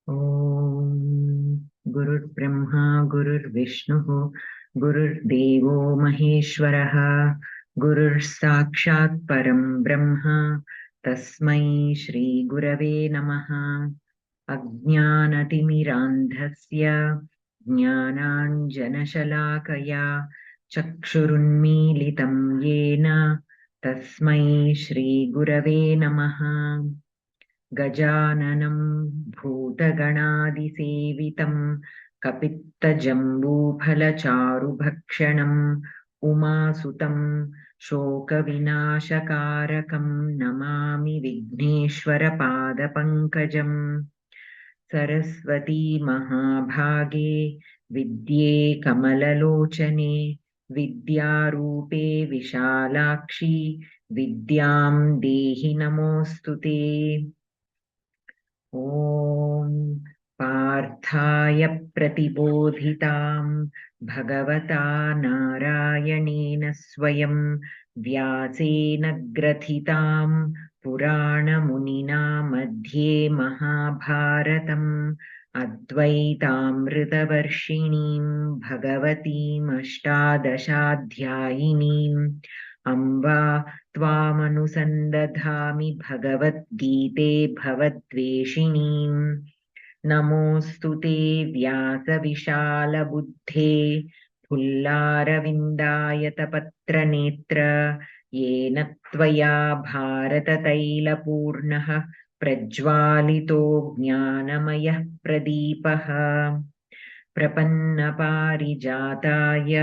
ॐ गुरुर्ब्रह्मा गुरुर्विष्णुः गुरुर्देवो महेश्वरः गुरुर्साक्षात् परं ब्रह्म तस्मै श्रीगुरवे नमः। अज्ञानतिमिरान्धस्य ज्ञानाञ्जनशलाकया चक्षुरुन्मीलितं येन तस्मै श्रीगुरवे नमः। गजाननं भूतगणादिसेवितं कपित्तजम्बूफलचारुभक्षणम् उमासुतं शोकविनाशकारकं नमामि विघ्नेश्वरपादपङ्कजम्। सरस्वती महाभागे विद्ये कमललोचने विद्यारूपे विशालाक्षी विद्यां देहि नमोऽस्तु ते। ॐ पार्थाय प्रतिबोधितां भगवता नारायणेन स्वयं व्यासेन ग्रथितां पुराणमुनिना मध्ये महाभारतम् अद्वैतामृतवर्षिणीं भगवतीमष्टादशाध्यायिनीम् अम्बा त्वामनुसन्दधामि भगवद्गीते भवद्वेषिणीम्। नमोऽस्तु ते व्यासविशालबुद्धे फुल्लारविन्दायतपत्रनेत्र येन त्वया भारततैलपूर्णः प्रज्वालितो ज्ञानमयः प्रदीपः। प्रपन्नपारिजाताय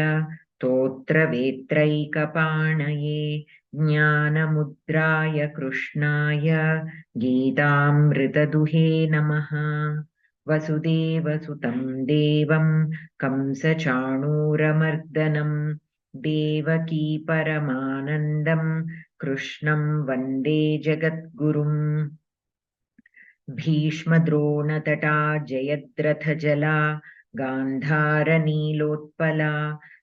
स्तोत्रवेत्रैकपाणये ज्ञानमुद्राय कृष्णाय गीतामृतदुहे नमः। वसुदेवसुतं देवं कंसचाणूरमर्दनं देवकी परमानन्दं कृष्णं वन्दे जगद्गुरुम्। भीष्मद्रोणतटा जयद्रथजला गान्धारनीलोत्पला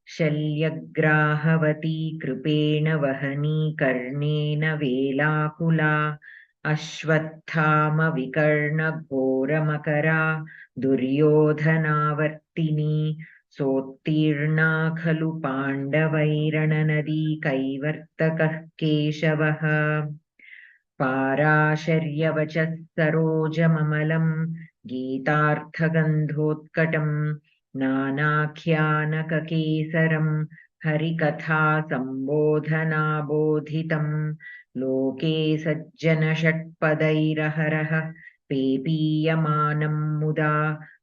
शल्यग्राहवती कृपेण वहनी कर्णेन वेलाकुला अश्वत्थामविकर्णघोरमकरा दुर्योधनावर्तिनी सोत्तीर्णा खलु पाण्डवैरणनदी कैवर्तकः केशवः। पाराशर्यवचः सरोजममलं गीतार्थगन्धोत्कटं नानाख्यानककेसरं हरिकथा सम्बोधनाबोधितं लोके सज्जनषट्पदैरहरः पेपीयमानं मुदा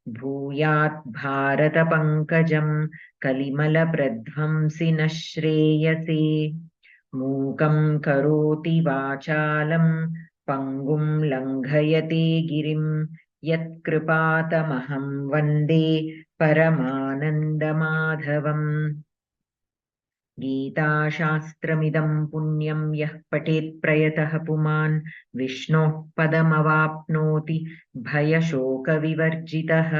भूयात् भारतपङ्कजं कलिमलप्रध्वंसि नः श्रेयसे। मूकं करोति वाचालं पङ्गुं लङ्घयते गिरिं यत्कृपातमहं वन्दे परमानन्दमाधवम्। गीताशास्त्रमिदं पुण्यं यः पठेत् प्रयतः पुमान् विष्णोः पदमवाप्नोति भयशोकविवर्जितः।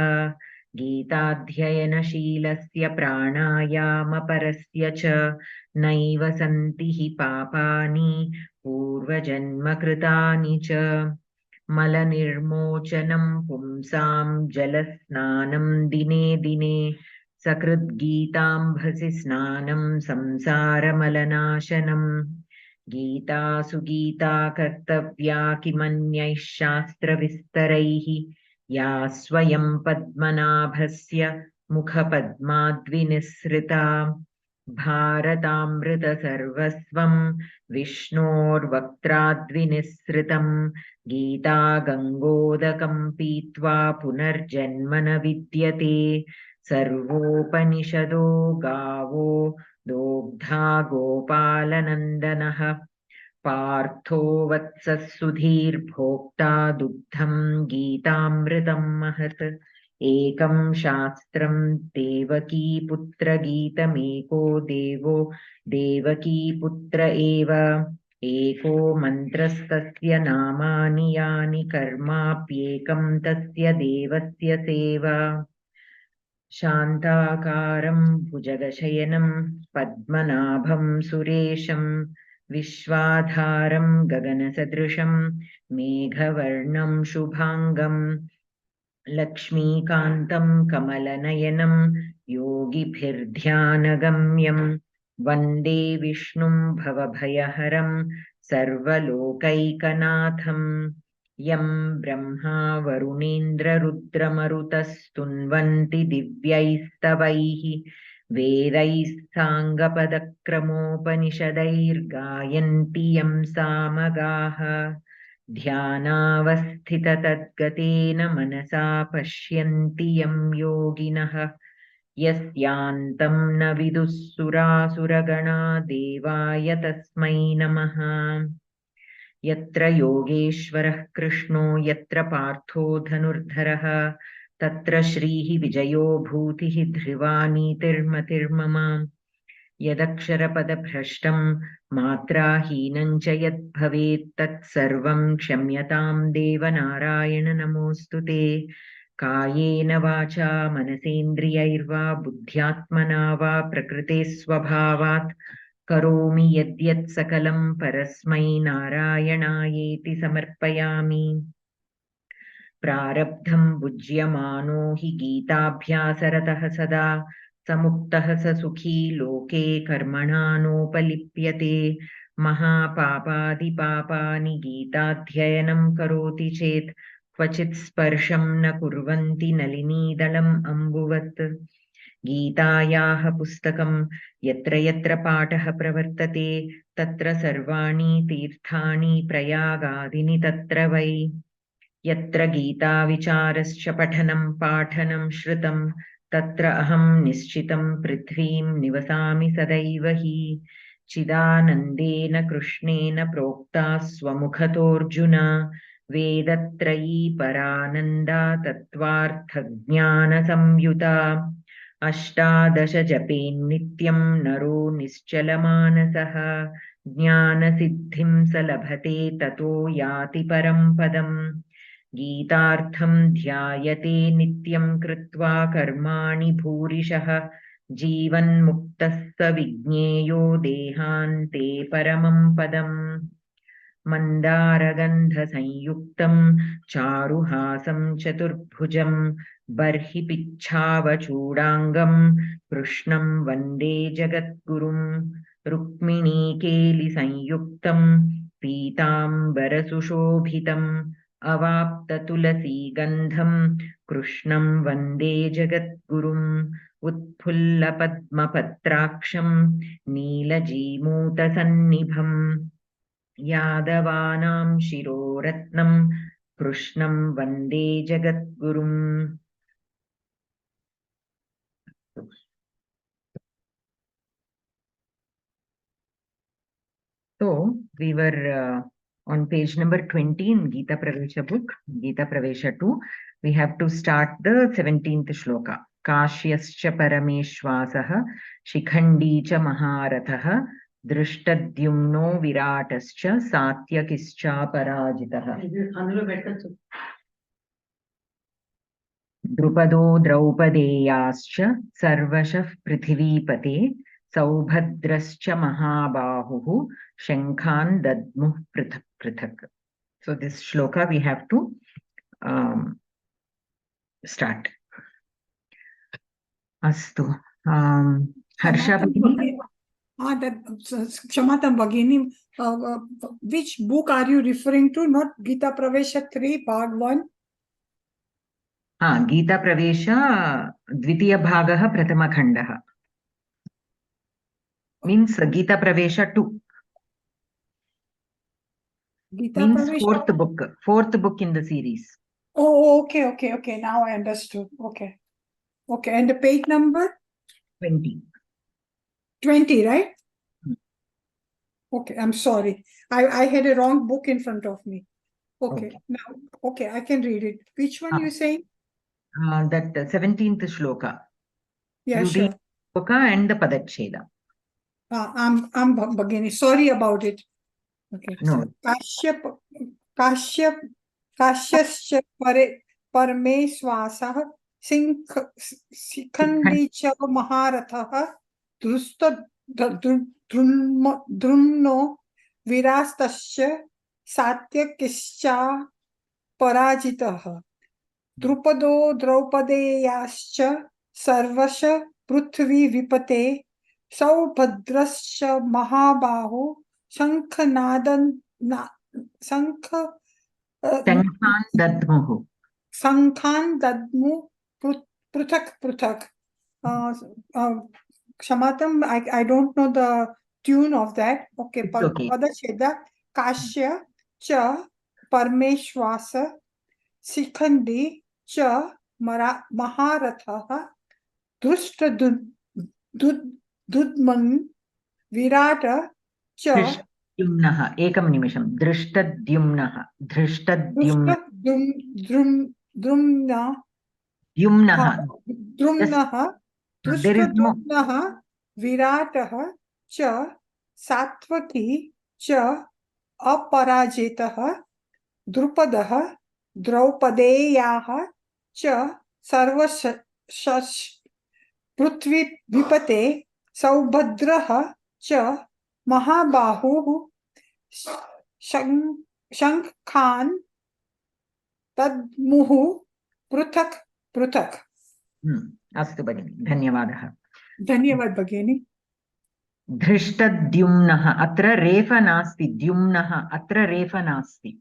गीताध्ययनशीलस्य प्राणायामपरस्य च नैव सन्ति हि पापानि पूर्वजन्मकृतानि च। मलनिर्मोचनं पुंसां जलस्नानं दिने दिने सकृद्गीताम्भसि स्नानं संसारमलनाशनम्। गीतासु गीता कर्तव्या किमन्यैः शास्त्रविस्तरैः या स्वयं पद्मनाभस्य मुखपद्माद्विनिसृता। भारतामृतसर्वस्वं विष्णोर्वक्त्राद्विनिसृतं गीता गङ्गोदकं पीत्वा पुनर्जन्म न विद्यते। सर्वोपनिषदो गावो दोग्धा गोपालनन्दनः पार्थो वत्सः सुधीर्भोक्ता दुग्धं गीतामृतं महत्। एकं शास्त्रं देवकीपुत्रगीतमेको देवो देवकीपुत्र एव। एको मन्त्रस्तस्य नामानि यानि कर्माप्येकं तस्य देवस्य सेवा। शान्ताकारं भुजगशयनं पद्मनाभं सुरेशं विश्वाधारं गगनसदृशं मेघवर्णं शुभाङ्गं लक्ष्मीकान्तं कमलनयनं योगिभिर्ध्यानगम्यं वन्दे विष्णुं भवभयहरं सर्वलोकैकनाथं यं ब्रह्मा वरुणेन्द्ररुद्रमरुतस्तुन्वन्ति दिव्यैस्तवैः वेदैः साङ्गपदक्रमोपनिषदैर्गायन्ति यं सामगाः ध्यानावस्थिततद्गतेन मनसा पश्यन्ति यं योगिनः यस्यान्तं न विदुः सुरासुरगणा देवाय तस्मै नमः यत्र योगेश्वरः कृष्णो यत्र पार्थो धनुर्धरः तत्र श्रीः विजयो भूतिः ध्रुवा नीतिर्मतिर्मम यदक्षरपदभ्रष्टं मात्राहीनं च यद्भवेत् तत्सर्वं क्षम्यतां देवनारायण नमोऽस्तु ते कायेन वाचा मनसेन्द्रियैर्वा बुद्ध्यात्मना वा प्रकृते स्वभावात् करोमि यद्यत् सकलं परस्मै नारायणायेति समर्पयामि प्रारब्धं भुज्यमानो हि गीताभ्यासरतः सदा समुक्तः स सुखी लोके कर्मणा नोपलिप्यते महापापादिपापानि गीताध्ययनं करोति चेत् क्वचित् स्पर्शं न कुर्वन्ति नलिनीदलम् अम्बुवत् गीतायाः पुस्तकं यत्र यत्र पाठः प्रवर्तते तत्र सर्वाणि तीर्थानि प्रयागादीनि तत्र वै यत्र गीताविचारश्च पठनं पाठनं श्रुतं तत्र अहं निश्चितं पृथ्वीं निवसामि सदैव हि चिदानन्देन कृष्णेन प्रोक्ता स्वमुखतोऽर्जुन वेदत्रयी परानन्दा तत्त्वार्थज्ञानसंयुता अष्टादश जपेन्नित्यं नरो निश्चलमानसः ज्ञानसिद्धिं स लभते ततो याति परं पदम् गीतार्थं ध्यायते नित्यं कृत्वा कर्माणि भूरिशः जीवन्मुक्तः स विज्ञेयो देहान्ते परमं पदम् मन्दारगन्धसंयुक्तं चारुहासं चतुर्भुजं बर्हि पिच्छावचूडाङ्गं कृष्णं वन्दे जगद्गुरुं रुक्मिणीकेलिसंयुक्तं पीताम्बरसुशोभितम् अवाप्ततुलसीगन्धं कृष्णं वन्दे जगद्गुरुम् उत्फुल्लपद्मपत्राक्षं नीलजीमूतसन्निभम् यादवानां शिरोरत्नं कृष्णं वन्दे जगद्गुरुम् So we were on page number 20 in Geetha Pravesha book, Geetha Pravesha 2. We have to start the 17th shloka. Kashyascha parameshwasaha shikhandi cha maharathaha दृष्टद्युम्नो विराटश्च सात्यकिश्चा पराजितः द्रुपदो द्रौपदेयाश्च सर्वशः पृथिवीपते सौभद्रश्च महाबाहुः शङ्खान् दद्मुः पृथक् पृथक्. So this shloka we have to start. Astu. Harsha Bhagini. Kshamatam Bhagini, which book are you referring to? Not Geetha Pravesha 3, part 1? Geetha Pravesha, Dvitiya Bhagaha Pratama Khandaha. Means Geetha Pravesha 2. Geetha means Pravesha? fourth book in the series. Oh, okay. Now I understood. Okay. And the page number? 20. 20, right? Okay, I'm sorry. I had a wrong book in front of me. Okay. Now, I can read it. Which one you saying? That 17th shloka. Yeah, you sure. read shloka and the padacheda. I'm Bhagini. Sorry about it. Okay. No. Kashyascha Parameshwasah Sikhandi cha Maharatha Drusta Drumno Virastascha Satyakischa Parajitah. द्रुपदो द्रौपदेयाश्च सर्वश पृथ्वी विपते सौभद्रश्च महाबाहो शंखनादं शंख शङ्खान् दद्मुः शंखान् दद्मु पृथक पृथक. Shamatam, I don't know the tune of that. Okay, okay. Padacheda, Kashya, Cha, Parmeshwasa, Sikhandi, Cha, Maharatha, Drushta Dudman, Virata, Cha, दृष्टद्युम्नः एकं निमिषं दृष्टद्युम्नः Drushta Drumna, द्युम्नः Drumnah, there is no Drumnah, Viratah, Cha, Satvaki, Cha, अपराजितः द्रुपदः द्रौपदेयाः च सर्वश पृथ्वी विपते सौभद्रः च महाबाहुः शंखान् दद्मुः पृथक् पृथक्. अस्तु भगिनि धन्यवादः. धन्यवाद भगिनी. धृष्टद्युम्नः अत्र रेफ नास्ति द्युम्नः अत्र रेफ नास्ति.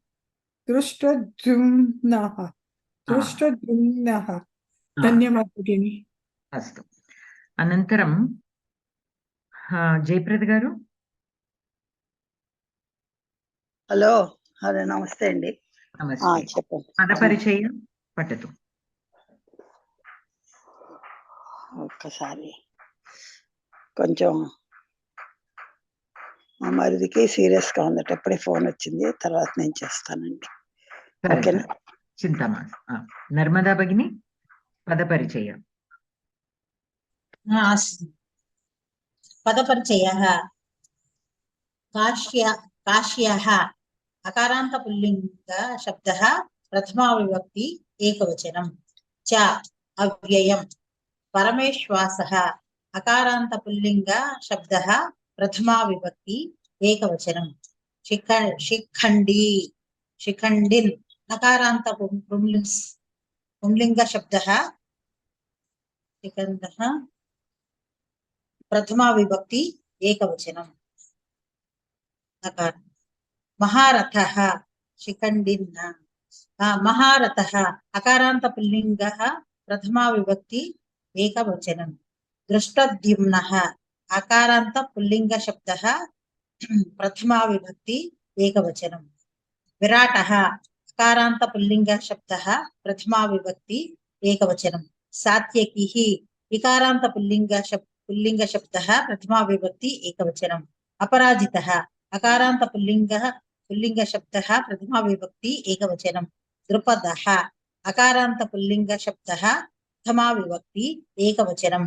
दृष्टद्युम्नः दृष्टद्युम्नः. धन्यवाद भगिनी. अस्तु अनन्तरं जयप्रद गारु. హలో హలో నమస్తే అండి. నమస్తే. చెప్పండి. పదపరిచయం పట్టతు. ఒక్కసారి కొంచెం మా మరిదికి సీరియస్ గా ఉందట, అప్పుడే ఫోన్ వచ్చింది, తర్వాత నేను చేస్తానండి. ఓకేనా? చింతమా. నర్మదా భగిని పదపరిచయం. పదపరిచయః కాశ్యః అకారాంత పుల్లింగ శబ్దః ప్రథమా విభక్తి ఏకవచనం. చ అవ్యయం. పరమేశ్వాసః అకారాంత పుల్లింగ శబ్దః ప్రథమా విభక్తి ఏకవచనం. శిఖండిన్ అకారాంత పుంలింగ శబ్దః ప్రథమా విభక్తి ఏకవచనం. మహారథః శిఖండిన్ మహారథః అకారాంత పుల్లింగః ప్రథమా విభక్తి ఏకవచనం. దృష్టద్యుమ్నః అకారాంత పుల్లింగ శబ్దః ప్రథమా విభక్తి ఏకవచనం. విరాటః అకారాంత పుల్లింగ శబ్దః ప్రథమా విభక్తి ఏకవచనం. సాత్యకిః వికారాంత పుల్లింగ శబ్దః ప్రథమా విభక్తి ఏకవచనం. అపరాజితః అకారాంత పుల్లింగ శబ్దః ప్రథమా విభక్తి ఏకవచనం. ద్రుపదః అకారాంత పుల్లింగ శబ్దః ప్రథమా విభక్తి ఏకవచనం.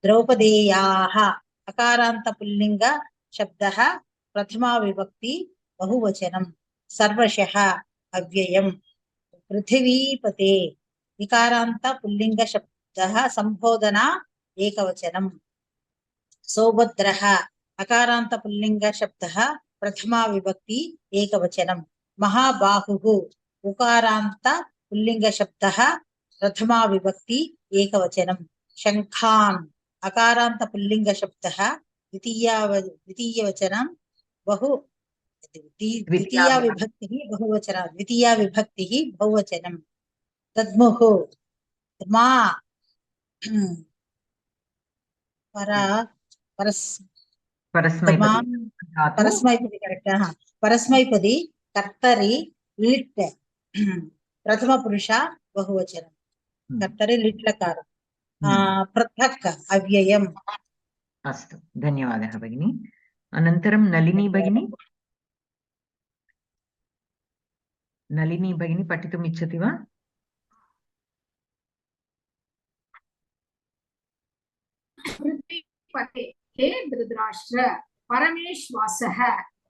ద్రౌపదేయాః అకారాంత పుల్లింగ శబ్దః ప్రథమా విభక్తి బహువచనం. సర్వశః అవ్యయం. పృథివీపతే వికారాంత పుల్లింగ శబ్దః సంబోధన ఏకవచనం. సౌభద్రః అకారాంత పుల్లింగ శబ్దః ప్రథమా విభక్తి ఏకవచనం. మహాబాహుః ఉకారాంత పుల్లింగ శబ్దః ప్రథమా విభక్తి ఏకవచనం. శంఖాన్ అకారాంత పుల్లింగ శబ్దః ద్వితీయవచనం ద్వితీయా విభక్తి బహువచనం. తద్ముః మా పరస్మైపది కరెక్ట్. పరస్మైపది కర్తరి లిట్ ప్రథమ పురుష బహువచనం. కర్తరి లిట్లకారం. పృథక్ అవ్యయం. అస్తు ధన్యవాదः భగిని. అనంతరం నళినీ భగిని. నళినీ భగిని పఠితుम् इच्छति वा? पते हे धृतराष्ट्र परमेश्वासः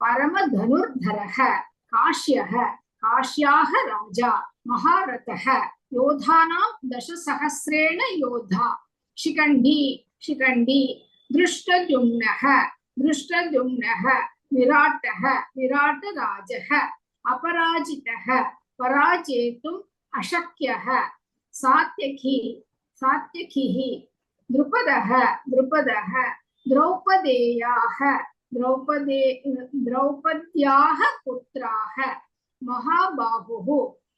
परमधनुर्धरः काश्यः काश्याः राजा महारथः योधानां दशसहस्रेण योधा शिखण्डी दृष्टद्युम्नः विराटः विराटराजः अपराजितः पराजेतुम् अशक्यः सात्यकिः द्रुपदः द्रौपदेयाः द्रौपद्याः पुत्राः महाबाहुः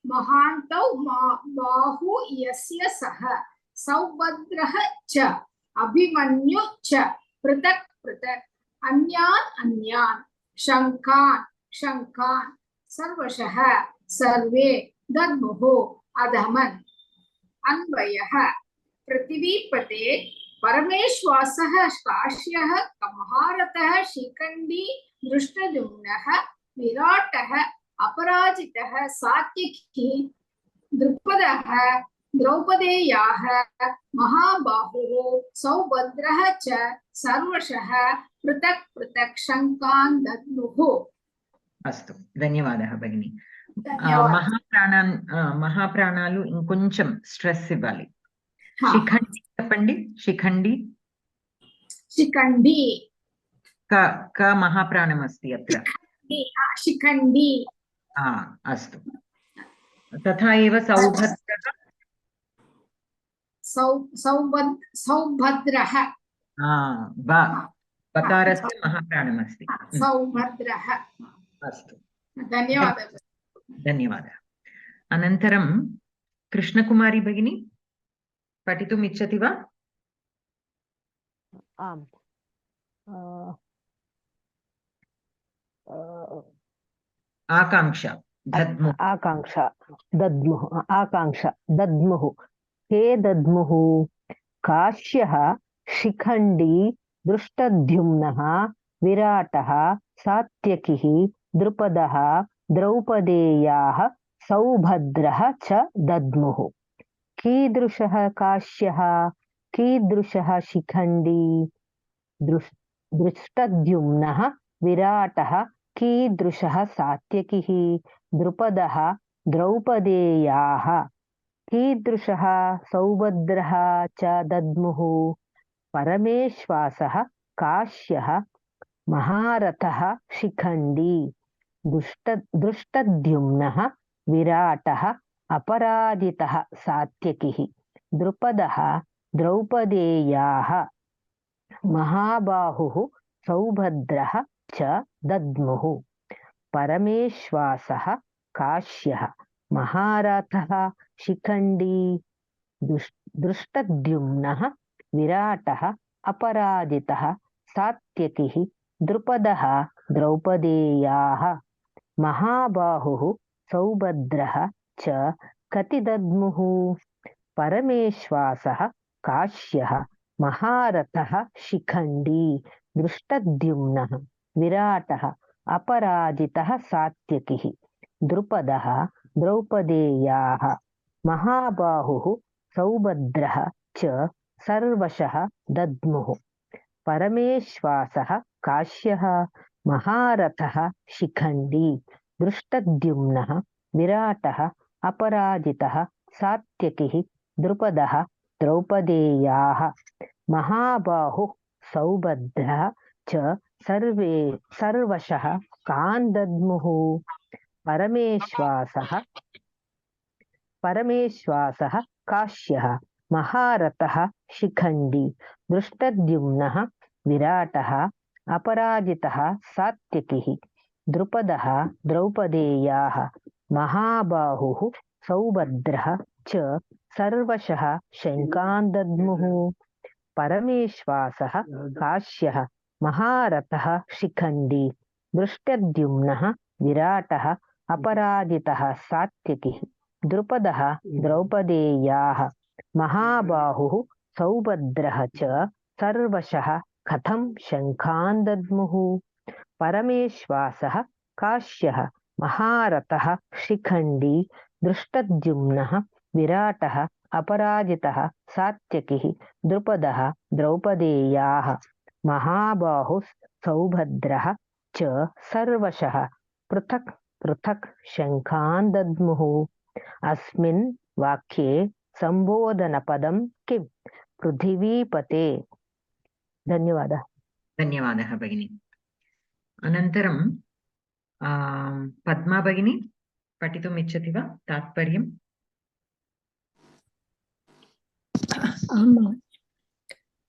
महान्तौ बाहु यस्य सः सौभद्रः च अभिमन्यु च पृथक् पृथक् अन्यान् शङ्कान् सर्वशः सर्वे दद्मुः अधमन् अन्वयः पृथिवीपते परमेश्वासः काश्यः महारथः शिखण्डी दृष्टद्युम्नः विराटः अपराजितः सात्यकी द्रुपदः द्रौपदेयाः महाबाहुः सौभद्रः च सर्वशः पृथक् पृथक् शङ्कान् दद्मुः। अस्तु, धन्यवादः भगिनी. ధన్యవాదాలు. మహాప్రాణాలు ఇంకొంచెం స్ట్రెస్ ఇవ్వాలి. హా. శిఖండి చెప్పండి. శిఖండి शिखण्डी क महाप्राणम् अस्ति अत्र. शिखण्डी अस्तु. तथा एव सौभद्रः सौभद्रः बकारस्य महाप्राणम् अस्ति. सौभद्रः. अस्तु, धन्यवादः. धन्यवादः. अनन्तरं कृष्णकुमारी भगिनी पठितुम् इच्छति वा? आम्. आकाङ्क्षा दद्मुः हे दद्मुः काश्यः शिखण्डी दृष्टद्युम्नः विराटः सात्यकिः द्रुपदः द्रौपदेयाः सौभद्रः च दद्मुः. कीदृशः काश्यः कीदृशः शिखण्डी दृष्टद्युम्नः विराटः कीदृशः सात्यकिः द्रुपदः द्रौपदेयाः कीदृशः सौभद्रः च दद्मुः. परमेश्वासः काश्यः महारथः शिखण्डी दृष्टद्युम्नः विराटः अपराजितः सात्यकिः द्रुपदः द्रौपदेयाः महाबाहुः सौभद्रः च दद्मुः. परमेश्वासः काश्यः महारथः शिखण्डी दृष्टद्युम्नः विराटः अपराजितः सात्यकिः द्रुपदः द्रौपदेयाः महाबाहुः सौभद्रः च कति दद्मुः. परमेश्वासः काश्यः महारथः शिखण्डी दृष्टद्युम्नः विराटः अपराजितः सात्यकिः द्रुपदः द्रौपदेयाः महाबाहुः सौभद्रः च सर्वशः दद्मुः. परमेश्वासः काश्यः महारथः शिखण्डी दृष्टद्युम्नः विराटः अपराजितः सात्यकिः द्रुपदः द्रौपदेयाः महाबाहुः सौभद्रः च सर्वशः कान् दद्मुः. परमेश्वासः काश्यः महारथः शिखण्डी दृष्टद्युम्नः विराटः अपराजितः सात्यकिः द्रुपदः द्रौपदेयाः महाबाहुः सौभद्रः च सर्वशः शङ्कान् दद्मुः. परमेश्वासः काश्यः महारथः शिखण्डी दृष्टद्युम्नः विराटः अपराजितः सात्यकिः द्रुपदः द्रौपदेयाः महाबाहुः सौभद्रः च सर्वशः कथं शङ्कान् दद्मुः. परमेश्वासः काश्यः महारथः शिखण्डी दृष्टद्युम्नः विराटः अपराजितः सात्यकिः द्रुपदः द्रौपदेयाः महाबाहुः सौभद्रः च सर्वशः पृथक् पृथक् शङ्कान् दद्मुः. अस्मिन् वाक्ये संबोधनपदं किं? पृथिवीपते. धन्यवादः. धन्यवादः भगिनी. अनन्तरं पद्मा भगिनी पठितुम् इच्छति वा तात्पर्यम्? आम्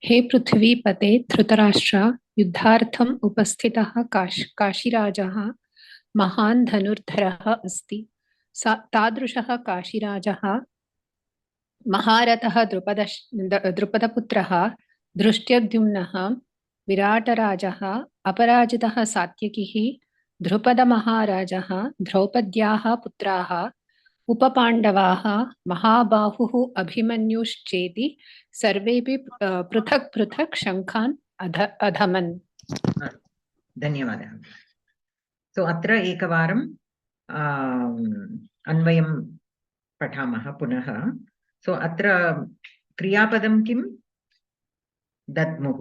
हे पृथ्वीपते धृतराष्ट्र युद्धार्थम् उपस्थितः काशीराजः महान् धनुर्धरः अस्ति तादृशः काशीराजः महारथः द्रुपदपुत्रः धृष्टद्युम्नः विराटराजः अपराजितः सात्यकिः ध्रुपदमहाराजः द्रौपद्याः पुत्राः उपपाण्डवाः महाबाहुः अभिमन्युश्चेति सर्वेपि पृथक् पृथक् शङ्खान् अधमन्। धन्यवादः। सो अत्र एकवारं अन्वयं पठामः पुनः। सो अत्र क्रियापदं किं? दद्मुः।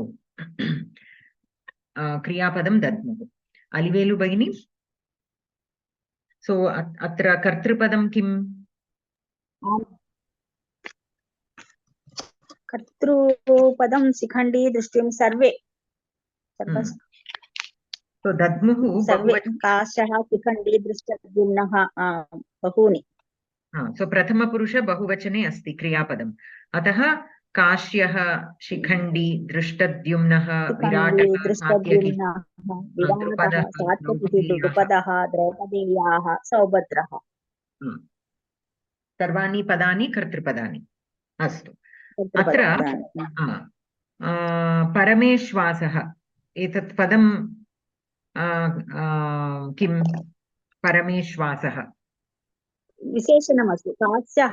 क्रियापदं दद्मुः। अलिवेलु भगिनी? सो अत्र कर्तृपदं किम्? कर्तृपदं शिखण्डी दृष्टिं सर्वे। सो दद्मुः सर्वे काशः शिखण्डी दृष्टद्युम्नः बहूनि। सो प्रथमपुरुष बहुवचने अस्ति क्रियापदम्, अतः काश्यः शिखण्डी दृष्टद्युम्नः विराटः सात्यकिः द्रुपदः द्रौपदेयाः सौभद्रः। सर्वाणि पदानि कर्तृपदानि। अस्तु, अत्र परमेश्वासः एतत् पदं किं? परमेश्वासः विशेषणमस्ति, कास्यः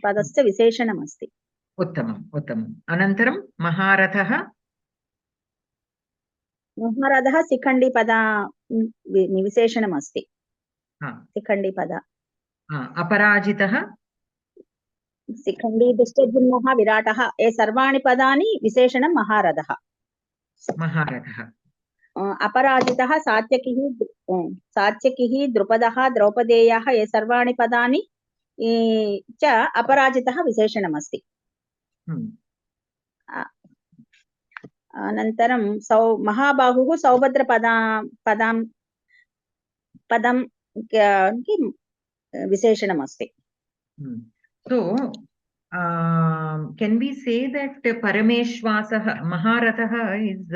पदस्य विशेषणमस्ति। उत्तमम् उत्तमम्। अनन्तरं महारथः शिखण्डीपदा विशेषणमस्ति, शिखण्डीपद। अपराजितः शिखण्डी दृष्टद्युम्नः विराटः, ये सर्वाणि पदानि विशेषणं महारथः। अपराजितः सात्यकिः द्रुपदः द्रौपदेयाः, ये सर्वाणि पदानि च अपराजितः विशेषणमस्ति। अनन्तरं महाबाहुः पदं विशेषणमस्ति। So, can we say that Parameshwasah, Maharatha is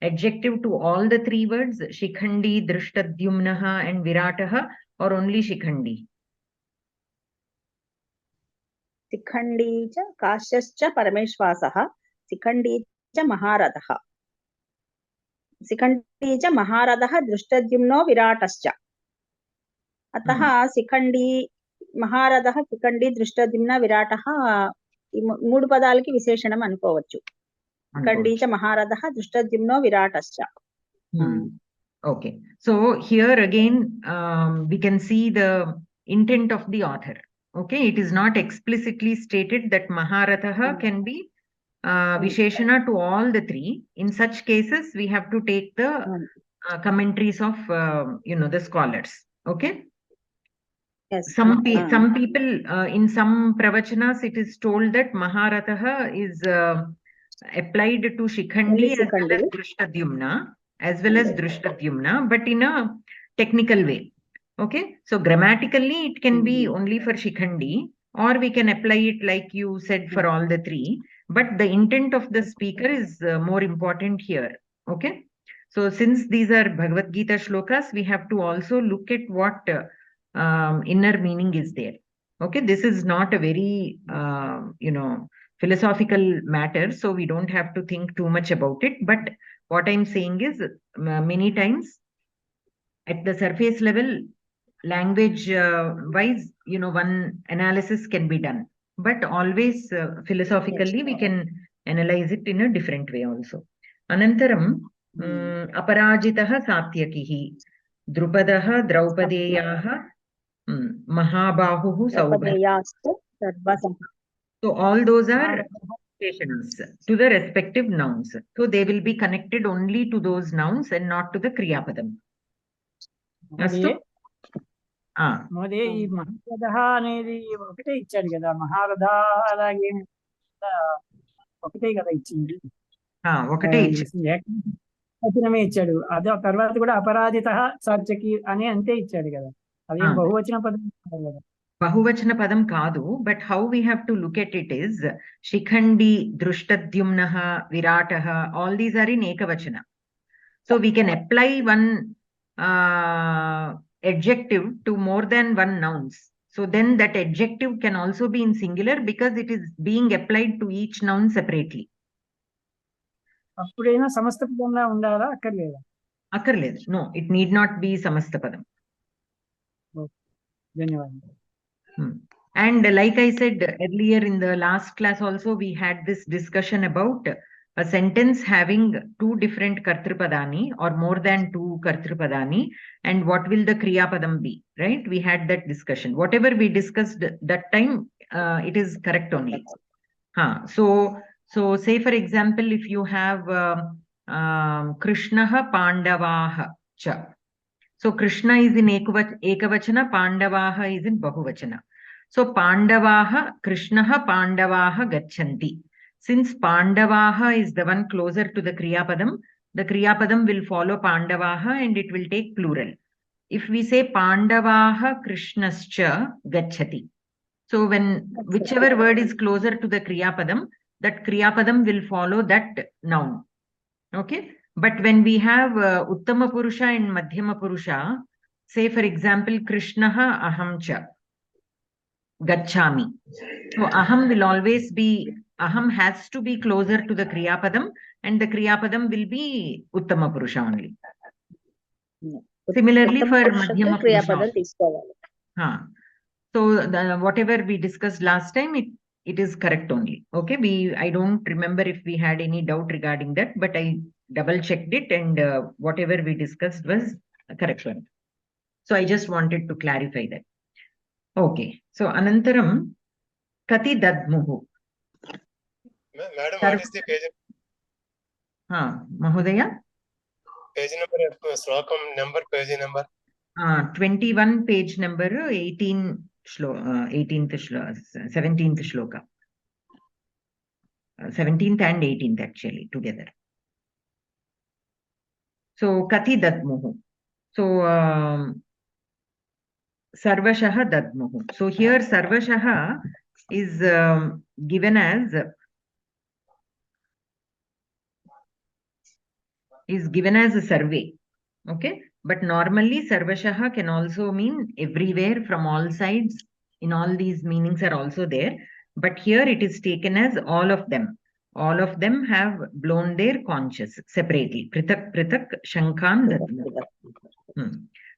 adjective to all the three words, Shikhandi, Drishtadyumnaha and Virataha, or only Shikhandi? Shikhandi च काश्यश्च परमेश्वासः, शिखण्डी च महारथः, शिखण्डी च महारथः दृष्टद्युम्नो विराटश्च। अतः शिखण्डी महारथः शिखण्डी दृष्टद्युम्न विराटः మూడు పదాలకి విశేషణం అనుకోవచ్చు. शिखण्डी च महारथः दृष्टद्युम्नो विराटश्च. Okay, so here again we can see the intent of the author. Okay, it is not explicitly stated that Maharatha can be Visheshana to all the three. In such cases, we have to take the commentaries of the scholars. Okay. Yes. Some people in some pravachanas it is told that Maharatha is applied to Shikhandi as well as Drishtadyumna, but in a technical way. Okay, so grammatically it can be only for Shikhandi, or we can apply it like you said for all the three, but the intent of the speaker is more important here. Okay, so since these are Bhagavad Gita shlokas, we have to also look at what inner meaning is there. Okay, this is not a very philosophical matter, so we don't have to think too much about it. But what I'm saying is many times at the surface level, language wise, one analysis can be done, but always philosophically we can analyze it in a different way also. Anantaram aparajitah satyakihi drupadah draupadeyaah mahabahuh saubhadrah. So all those are stations to the respective nouns, so they will be connected only to those nouns and not to the kriyapadam. Astu? Modi ఈ మహారథ అనేది ఒకటే ఇచ్చాడు కదా, మహారథ అలాగే ఒకటే కదా ఇచ్చింది, ఒకటే వచనమే ఇచ్చాడు. అదే తర్వాత కూడా అపరాజిత సాత్యకి అని అంతే ఇచ్చాడు కదా, అదేం బహువచన పదం కదా. Bahuvachana padam kadu, but how we have to look at it is Shikhandi, Drushtadhyumnaha, Virataha, all these are in Ekavachana. So we can apply one adjective to more than one nouns. So then that adjective can also be in singular because it is being applied to each noun separately. అప్పుడైనా సమస్త పదంగా ఉండాలా అక్కర్లేదా? అక్కర్లేదు. No, it need not be samasta padam. ధన్యవాదాలు. And like I said earlier in the last class also, we had this discussion about a sentence having two different kartripadani or more than two kartripadani, and what will the kriya padam be, right? We had that discussion. Whatever we discussed that time, it is correct only. So say for example, if you have Krishnaha Pandavaha cha. So Krishna is in Ekavachana, Pandavaha is in Bahuvachana. So Pandavaha, Krishnaha Pandavaha gachanti. Since Pandavaha is the one closer to the Kriyapadam, the Kriyapadam will follow Pandavaha and it will take plural. If we say Pandavaha Krishnascha gachati. So when whichever word is closer to the Kriyapadam, that Kriyapadam will follow that noun. Okay. But when we have Uttama Purusha and Madhyama Purusha, say for example, Krishnaha Ahamcha Gachami. So Aham will always be, Aham has to be closer to the Kriyapadam and the Kriyapadam will be Uttama Purusha only. Similarly for Madhyama Purusha. So whatever we discussed last time, it is correct only. Okay, I don't remember if we had any doubt regarding that, but I double checked it and whatever we discussed was correct one. So I just wanted to clarify that. Okay, so Anantaram Kati Dadmuhu. Madam, what is the page? Mahodaya? Page number, slokam number, page number? 21 page number 17th shloka. 17th and 18th actually together. So Kati Dadmuhu. So Sarvashaha Dadmuhu. So here Sarvashaha is given as a survey. Okay. But normally Sarvashaha can also mean everywhere, from all sides. In all these meanings are also there. But here it is taken as all of them. All of them have blown their conches separately. Prithak, Prithak, Shankhan, Dadmuhu.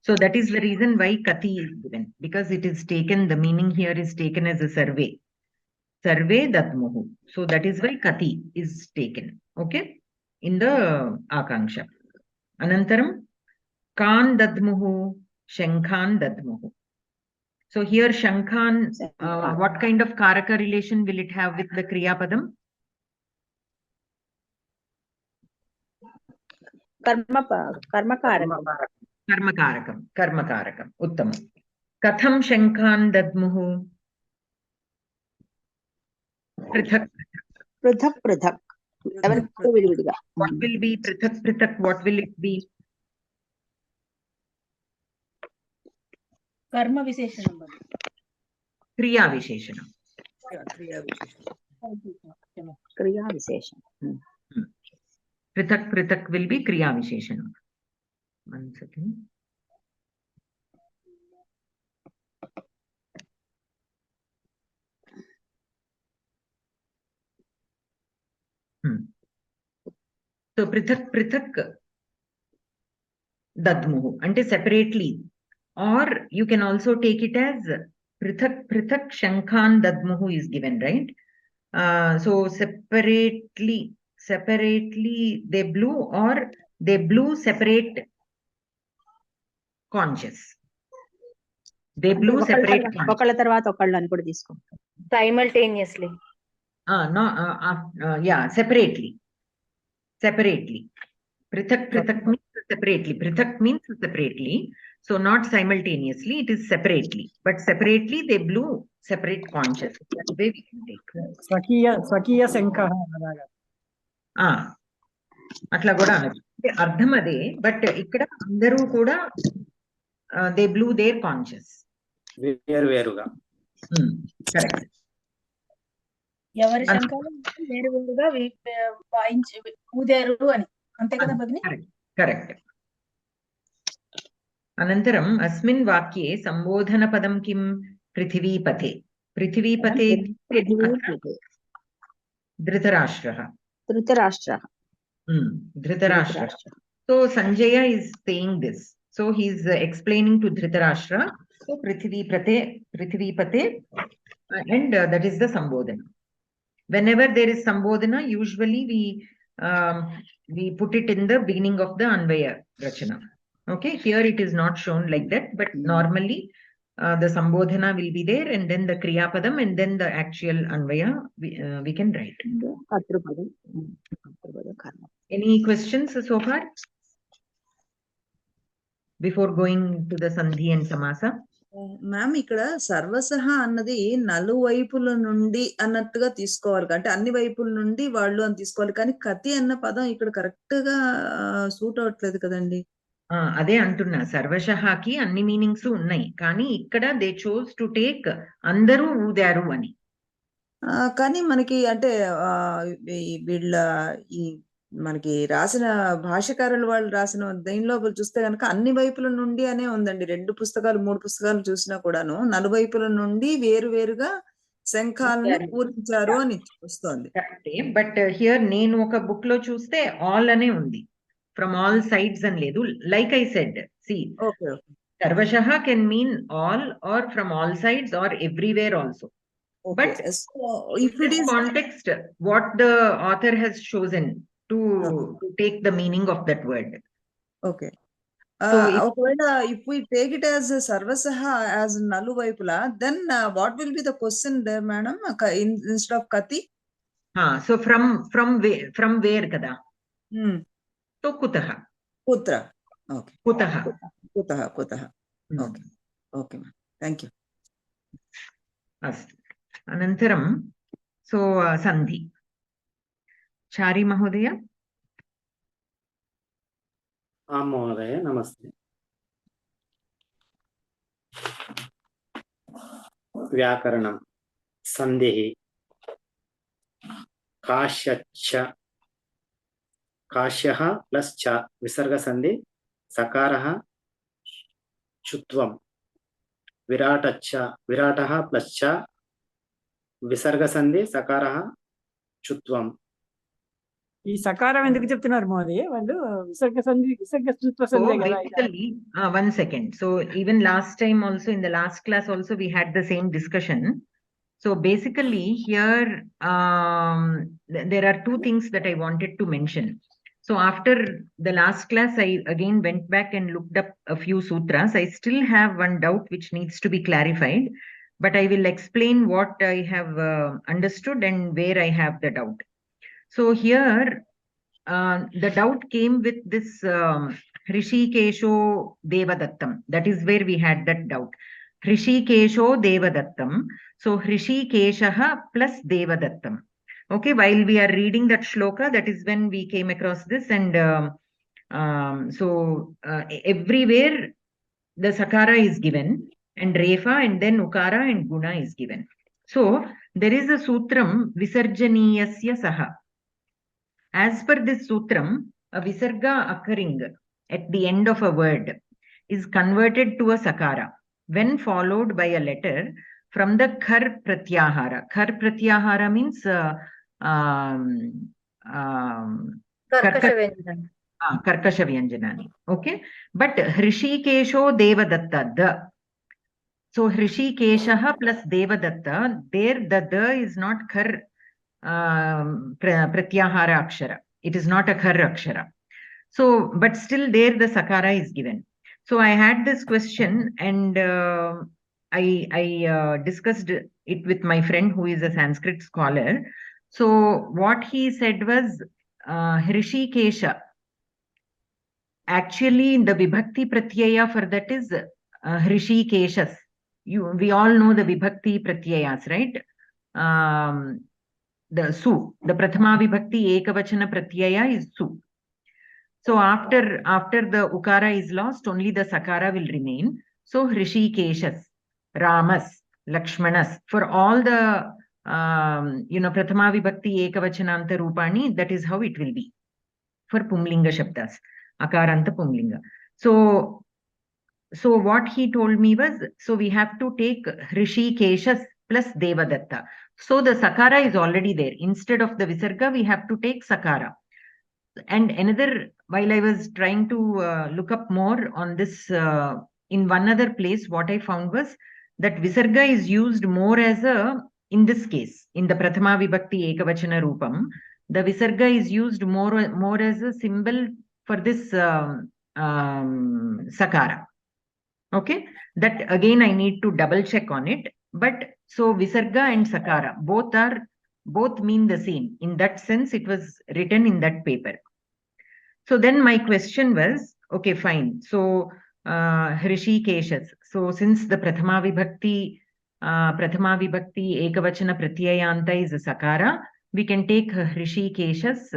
So that is the reason why Kati is given. Because it is taken, the meaning here is taken as a survey. Survey Dadmuhu. So that is why Kati is taken. Okay. In the Akanksha. Anantaram Kan Dadmuhu, Shankhan Dadmuhu. So here Shankhan, what kind of Karaka relation will it have with the Kriyapadam? Karmakarakam. Uttam. Katham Shankhan Dadmuhu. Prithak. What will be Prithak? What will it be? Karma Visheshanam. Kriya Visheshanam. Kriya Visheshanam. Prithak will be Kriya Visheshanam. 1 second. So Prithak Dadmuhu. Ante separately. Or you can also take it as Prithak Shankhan Dadmuhu is given, right? So separately they blew, or they blew separate conches. They blew separate conches. Simultaneously. Separately. Prithak means separately. Prithak means separately. So not simultaneously, it is separately. But separately they blew separate conches. That way we can take. Swakiya Sankaha. Atla kuda anadu. Ardham ade, but ikkada andaru kuda they blew their conches. Veruga. Correct. ఎవరి శంఖాలు వేరు వేరుగా వాయించి ఊదారు అని అంతే కదా భగిని? Correct. Anantaram asmin vakye sambodhanapadam kim prithivipate. Prithivipate Dhritarashtraha. Dhritarashtraha. Dhritarashtra. So Sanjaya is saying this. So he's explaining to Dhritarashtra. So Prithivipate, and that is the Sambodhana. Whenever there is Sambodhana, usually we put it in the beginning of the Anvaya Rachana. Okay, here it is not shown like that, but normally the Sambodhana will be there, and then the Kriyapadam, and then the actual Anvaya we can write. Any questions so far? Before going to the Sandhi and Samasa? Ma'am ఇక్కడ సర్వసహ అన్నది నలువైపుల నుండి అన్నట్టుగా తీసుకోవాలి, అంటే అన్ని వైపుల నుండి వాళ్ళు అని తీసుకోవాలి, కానీ కతి అన్న పదం ఇక్కడ కరెక్ట్ గా సూట్ అవట్లేదు కదండి. అదే అంటున్నా, సర్వశహాకి అన్ని మీనింగ్స్ ఉన్నాయి, కానీ ఇక్కడ దే చోస్ టు టేక్ అందరూ ఊదారు అని. కానీ మనకి అంటే వీళ్ళ ఈ మనకి రాసిన భాషకారులు వాళ్ళు రాసిన దీనిలో చూస్తే కనుక అన్ని వైపుల నుండి అనే ఉందండి. 2 పుస్తకాలు 3 పుస్తకాలు చూసినా కూడాను నలువైపుల నుండి వేరు వేరుగా శంఖాలను పూరించారు అని వస్తుంది. బట్ హియర్ నేను ఒక బుక్ లో చూస్తే ఆల్ అనే ఉంది, ఫ్రమ్ ఆల్ సైడ్స్ అని లేదు. లైక్ ఐ సెడ్, సి సర్వశః can mean all or from all sides or everywhere also. But if it is context, what the author has chosen to take the meaning of that word. Okay. So if we take it as sarvasaha as nalu vaipula, then what will be the question there, madam, instead of kati? So from where kada? So kutaha. Kutra. Okay. Kutaha. Okay. Okay, ma'am. Thank you. Astu. Anantaram, so Sandhi. Chari Mahodaya. Mahodaya, namaste. Vyakaranam. Sandhi. Kashyacha. Kashyaha plus cha. Visarga sandhi. Sakaraha. Chutvam. Viratacha. Virataha plus cha. విసర్గ సంధి సకారః చుత్వం. ఈ సకారం ఎందుకు చెప్తున్నారు మోదీ వాళ్ళు? విసర్గ సంధి విసర్గ చుత్వ సంధి కదా. Basically, one second. So even last time also, in the last class also, we had the same discussion. So basically here there are 2 things that I wanted to mention. So after the last class, I again went back and looked up a few sutras. I still have one doubt which needs to be clarified, but I will explain what I have understood and where I have the doubt. So here, the doubt came with this Hrishikesho Devadattam. That is where we had that doubt. Hrishikesho Devadattam. So Hrishikeshaha plus Devadattam. Okay, while we are reading that shloka, that is when we came across this, and everywhere the sakara is given, and refa, and then ukara and guna is given. So there is a sutram visarjaniyasya saha. As per this sutram, a visarga occurring at the end of a word is converted to a sakara when followed by a letter from the khar pratyahara. Khar pratyahara means karkasha vyanjanani. Okay, but Hrishikesho Devadatta, the. So Hrishikeshaha plus Devadatta, there the is not khar pratyahara akshara. It is not a khar akshara. So, but still there the sakara is given. So I had this question, and I discussed it with my friend who is a Sanskrit scholar. So what he said was Hrishikesha. Actually, the vibhakti pratyaya for that is Hrishikeshas. We all know the vibhakti pratyayas, right? The su, the prathama vibhakti ekavachana pratyaya is su. So after the ukara is lost, only the sakara will remain. So Hrishikeshas, Ramas, Lakshmanas, for all the Prathama Vibhakti Ekavachananta Rupani, that is how it will be for Pumlinga Shabdas, Akaranta Pumlinga. So what he told me was, so we have to take Hrishikeshas plus Devadatta. So the Sakara is already there. Instead of the Visarga, we have to take Sakara. And another, while I was trying to look up more on this, in one other place, what I found was that Visarga is used more as in this case, in the Prathama Vibhakti Ekavachana Rupam, the Visarga is used more as a symbol for this Sakara. Okay, that again I need to double check on it. But so Visarga and Sakara both mean the same. In that sense, it was written in that paper. So then my question was, okay, fine. So Hrishikeshas. So since the Prathama Vibhakti Ekavachana Pratyayanta is a Sakara, we can take Hrishikeshas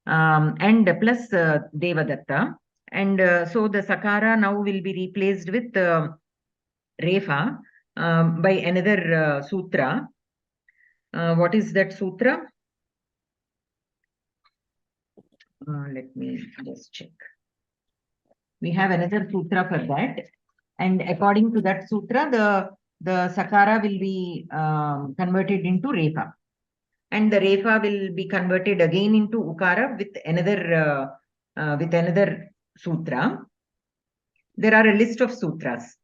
and plus Devadatta. And so the Sakara now will be replaced with Refa by another sutra. What is that sutra? Let me just check. We have another sutra for that. And according to that sutra, the Sakara will be converted into Refa. And the Refa will be converted again into Ukara with another sutra. There are a list of sutras.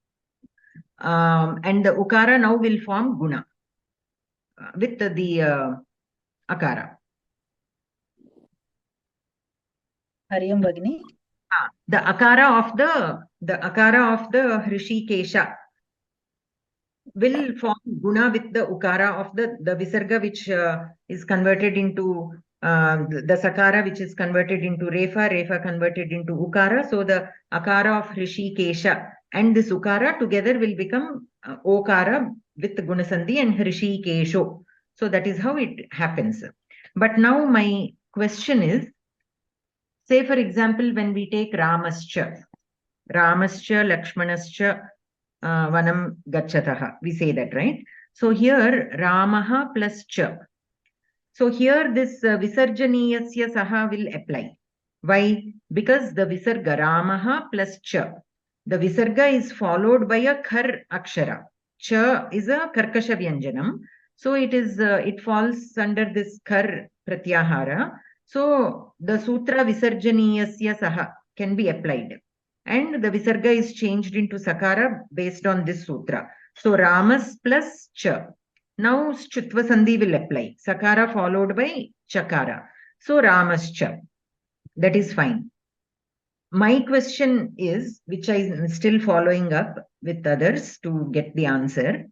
And the Ukara now will form Guna with the Akara. Hariyam Bhagini. The Akara of the Hrishikesha will form Guna with the Ukara of the Visarga, which is converted into the Sakara, which is converted into Refa converted into Ukara. So the Akara of Hrishikesha and this Ukara together will become Okara with Gunasandhi and Hrishikesho. So that is how it happens. But now my question is, say for example, when we take Ramascha, Lakshmanascha, Vanam Gacchataha, we say that, right? So here Ramaha plus Cha. So here this Visarjaniyasya Saha will apply. Why? Because the Visarga Ramaha plus Cha. The Visarga is followed by a Khar Akshara. Cha is a Karkasha Vyanjanam. So it falls under this Khar Pratyahara. So the Sutra Visarjaniyasya Saha can be applied. And the Visarga is changed into Sakara based on this Sutra. So Ramas plus Cha. Now Chutva Sandhi will apply. Sakara followed by Chakara. So Ramascha. That is fine. My question is, which I am still following up with others to get the answer.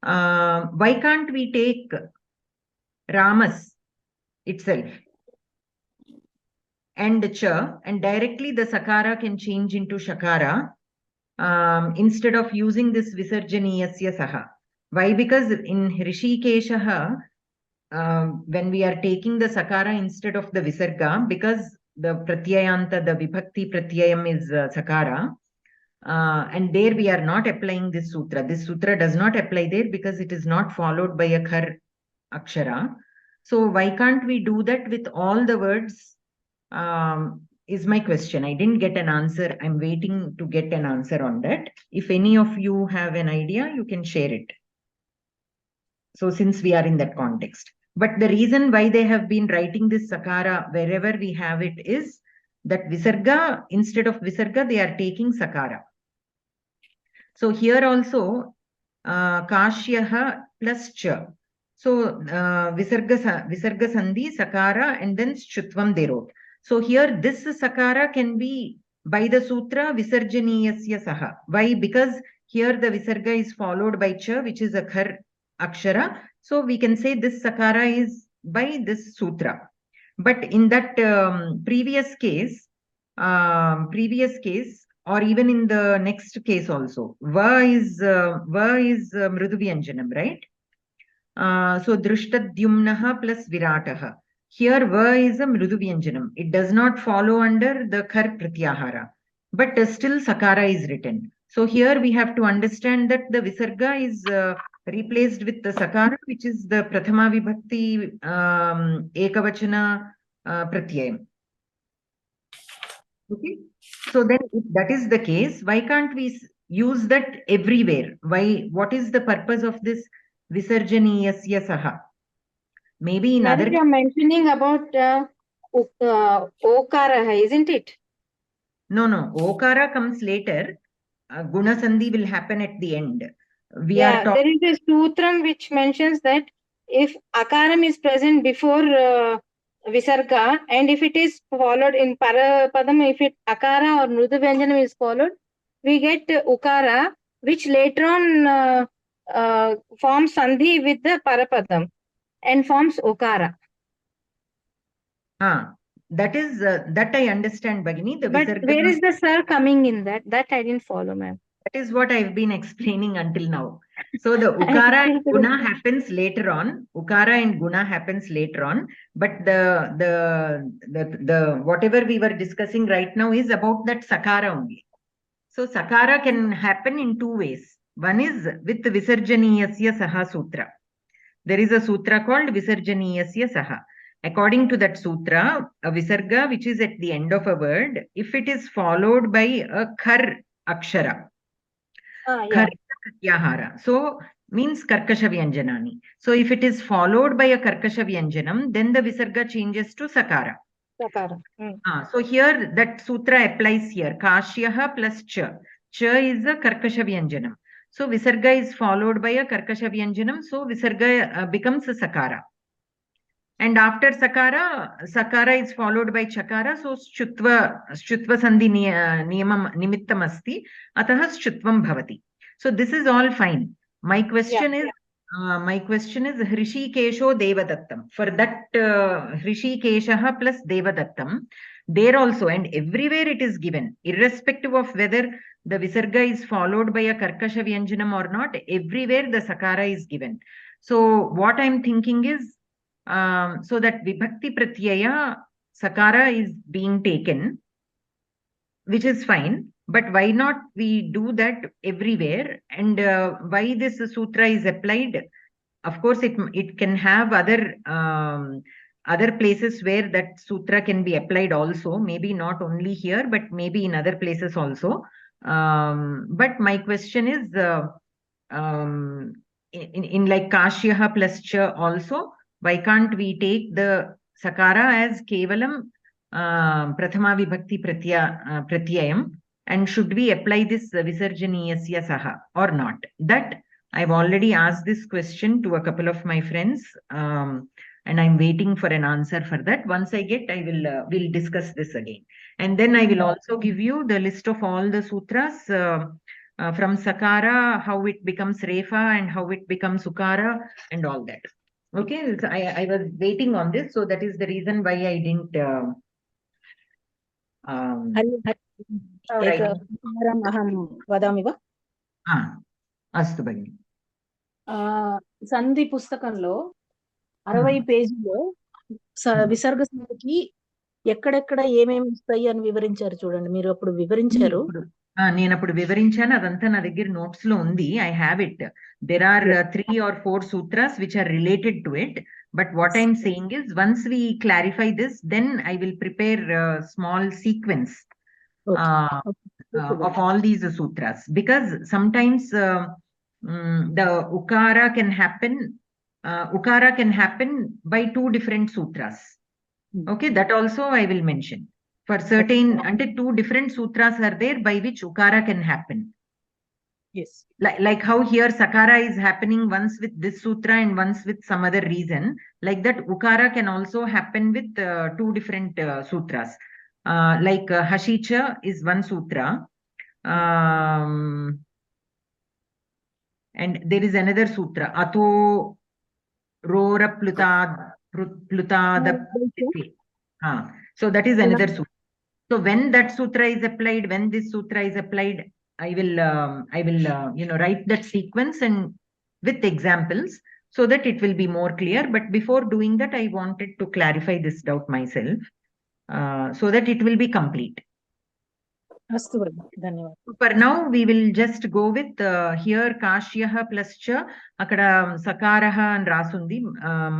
Why can't we take Ramas itself and Cha, and directly the Sakara can change into Shakara instead of using this Visarjaniyasya Saha? Why? Because in Hrishikeshaha, when we are taking the Sakara instead of the Visarga, because the Pratyayanta, the Vibhakti Pratyayam is Sakara, and there we are not applying this Sutra. This Sutra does not apply there because it is not followed by a Khar Akshara. So why can't we do that with all the words? Is my question. I didn't get an answer. I'm waiting to get an answer on that. If any of you have an idea, you can share it. So since we are in that context. But the reason why they have been writing this Sakara wherever we have it is that Visarga, instead of Visarga, they are taking Sakara. So here also, Kashyaha plus Cha. So Visarga Sandhi, Sakara, and then Chutvam they wrote. So here this Sakara can be by the Sutra Visarjaniyasya Saha. Why? Because here the Visarga is followed by Cha, which is a Khar Akshara. So we can say this Sakara is by this Sutra. But in that previous case, or even in the next case also, Va is Mridu Vyanjanam, right? So Drishtadyumnaha plus Virataha. Here Va is a Mridu Vyanjanam. It does not follow under the Khar Pratyahara. But still Sakara is written. So here we have to understand that the Visarga is replaced with the sakara, which is the prathama vibhakti ekavachana pratyayam. Okay, so then if that is the case, why can't we use that everywhere? Why? What is the purpose of this visarjaniyasya saha? Maybe in other. You're mentioning about okara, isn't it? No, okara comes later. Guna sandhi will happen at the end. There is a sutram which mentions that if akaram is present before visarga, and if it is followed in parapadam, if it akara or mrudu vyanjanam is followed, we get ukara, which later on forms sandhi with the parapadam and forms okara. That is that I understand, Bhagini. But where is the sir coming in that? That I didn't follow, ma'am. That is what I've been explaining until now. So the ukara and guna happens later on. Ukara and guna happens later on. But the whatever we were discussing right now is about that sakara only. So sakara can happen in two ways. One is with visarjaniyasya saha sutra. There is a sutra called visarjaniyasya saha. According to that sutra, a visarga which is at the end of a word, if it is followed by a khar akshara, pratyahara, so means karkasha vyanjanani. So if it is followed by a karkasha vyanjanam, then the visarga changes to sakara. Sakara. So here that sutra applies here. Kashyaha plus cha. Cha is a karkasha vyanjanam. So visarga is followed by a karkasha vyanjanam. So visarga becomes a sakara. And after sakara, sakara is followed by chakara. So shutva sandhi niyamam nimittam asti. Ataha shutvam bhavati. So this is all fine. My question is Hrishikesho Devadattam. For that Hrishikeshaha plus Devadattam, there also and everywhere it is given, irrespective of whether the visarga is followed by a karkasha vyanjanam or not, everywhere the sakara is given. So what I'm thinking is, so that vibhakti pratyaya sakara is being taken, which is fine. But why not we do that everywhere? And why this sutra is applied? Of course, it can have other places where that sutra can be applied also. Maybe not only here, but maybe in other places also. But my question is, in like Kashyaha plus Cha also, why can't we take the sakara as kevalam prathama vibhakti pratyayam? And should we apply this visarjaniyasya saha or not? That I've already asked this question to a couple of my friends, and I'm waiting for an answer for that. Once I get, we'll discuss this again. And then I will also give you the list of all the sutras from sakara, how it becomes refa and how it becomes ukara and all that. Okay, so I was waiting on this, so that is the reason why I didn't. अहं वदामि वा? अस्तु भगिनि. సంధి పుస్తకంలో 60 పేజీలో విసర్గ సంధికి ఎక్కడెక్కడ ఏమేమి వస్తాయి అని వివరించారు చూడండి. మీరు అప్పుడు వివరించారు. నేను అప్పుడు వివరించాను, అదంతా నా దగ్గర నోట్స్ లో ఉంది. I have it. There are 3 or 4 sutras which are related to it. But what I'm saying is, once we clarify this, then I will prepare a small sequence of all these sutras. Because sometimes the ukara can happen by 2 different sutras. Okay, that also I will mention. For certain, until 2 different sutras are there by which ukara can happen. Yes. Like how here sakara is happening once with this sutra and once with some other reason. Like that, ukara can also happen with 2 different sutras. Like Hashicha is one sutra. And there is another sutra. Ato Rora Plutada. So that is another sutra. So when that sutra is applied, when this sutra is applied, I will write that sequence and with examples so that it will be more clear. But before doing that, I wanted to clarify this doubt myself so that it will be complete. अस्तु भगिनि, धन्यवादः. For now, we will just go with here Kashyah plus cha. Akada Sakaraha and Rasundi.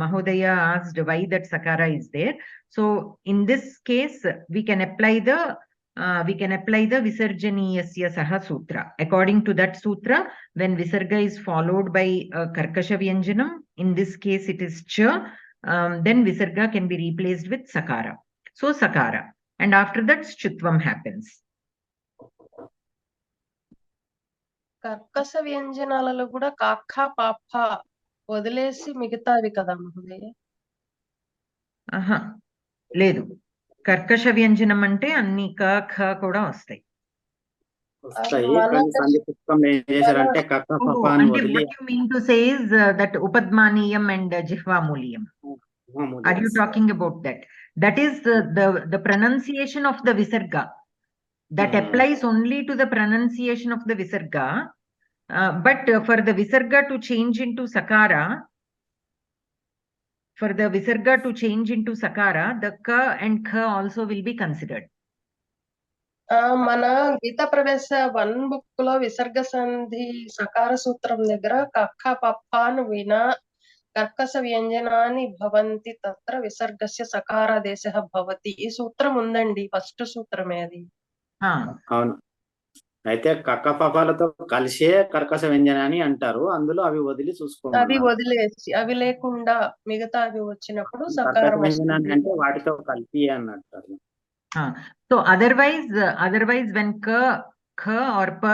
Mahodaya asked why that Sakara is there. So in this case, we can apply the Visarjaniyasya Saha Sutra. According to that sutra, when Visarga is followed by Karkasha Vyanjanam, in this case it is cha, then Visarga can be replaced with Sakara. So Sakara. And after that, Chutvam happens. కర్కశ వ్యంజనాలలో కూడా కాఖ పాప వదిలేసి మిగతావి కదా మహోదయ. లేదు, కర్కశ వ్యంజనం అంటే అన్ని క ఖ కూడా వస్తాయి. What you mean to say is that upadmaniyam and jihvamuliyam. Are you talking about that? That is the pronunciation of the visarga. That applies only to the pronunciation of the visarga. But for the visarga to change into sakara, the ka and kha also will be considered. మన గీత ప్రవేశ 1 book లో విసర్గ సంధి సకార సూత్రం దగ్గర కఖ పప్పాను వినా కర్కశ వ్యంజనాని భవంతి తత్ర విసర్గస్య సకారాదేశః భవతి. ఈ సూత్రం ఉందండి, ఫస్ట్ సూత్రమే అది. అవును, అయితే కక్క పపాలతో కలిసే కర్కశ వ్యంజనాన్ని అంటారు. అందులో అవి వదిలి చూసుకోవాలి. అవి వదిలేసి అవి లేకుండా మిగతా అవి వచ్చినప్పుడు సకారం వ్యంజనాన్ని అంటే వాటితో కలిపి అన్నట్టు. So otherwise when ka or pa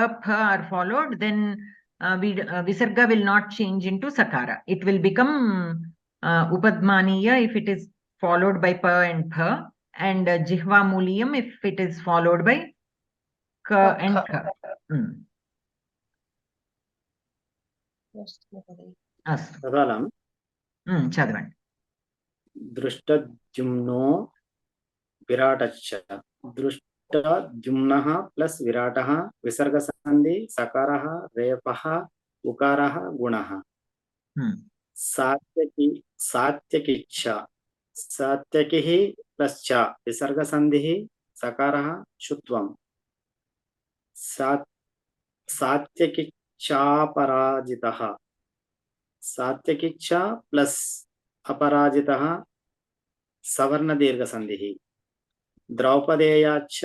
are followed, then visarga will not change into sakara. It will become upadmaniya if it is followed by pa and pha, and jihvamuliyam if it is followed by ka and kha. చదవండి. దృష్టద్యుమ్నో విరాటచ్చ. దృష్టద్యుమ్నః plus విరాటః విసర్గ సంధి సకారః రేఫః ఉకారః గుణః. సాత్యకిచ్చ. సాత్యకిః plus చ విసర్గ సంధిః సకారః చుత్వం. సాత్యకిచ్చాపరాజితః. సాత్యకిచ్చ plus అపరాజితః సవర్ణ దీర్ఘ సంధిః. ద్రౌపదేయాచ్చ.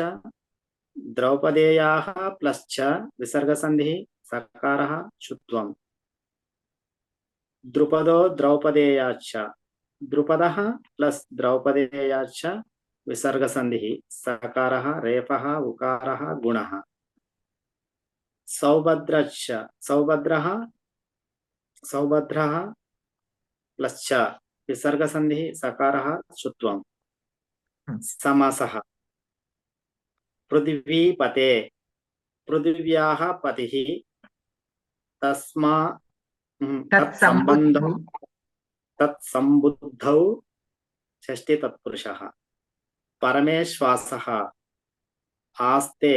ద్రౌపదేయాః plus చ విసర్గ సంధిః సకారః చుత్వం. ద్రుపదో ద్రౌపదేయాచ్చ. ద్రుపదః plus ద్రౌపదేయాచ్చ విసర్గ సంధిః సకారః రేఫః ఉకారః గుణః. సౌభద్రచ్చ. సౌభద్రః plus చ విసర్గ సంధిః సకారః చుత్వం. సమాసః. పృథివీపతే. పృథివ్యాః పతిః తత్సంబుద్ధౌ షష్ఠీ తత్పురుషః. పరమేశ్వాసః. ఆస్తే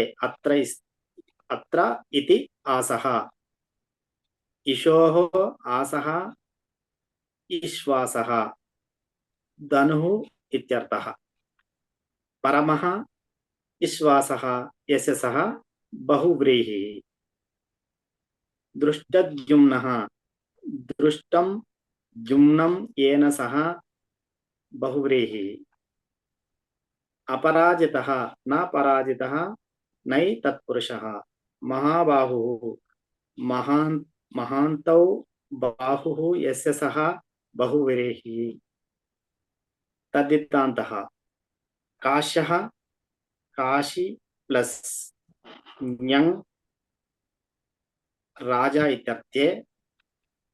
అత్ర ఇతి ఆసః. ఇషోః ఆసః ఈశ్వాసః. ధనుః ఇత్యర్థః. పరమః ఈశ్వాసః యశసః బహువ్రీహిః. దృష్టద్యుమ్నః. దృష్టం ద్యుమ్నం ఏన సహ బహువ్రీహిః. అపరాజితః న పరాజితః నై తత్పురుషః. మహాబాహుః. మహాంతౌ బాహుః యస్య సహ బహువ్రీహిః. తద్దిత్తాంతః. కాశ్యః. కాశీ ప్లస్ జ్ఞం రాజా ఇత్యర్థే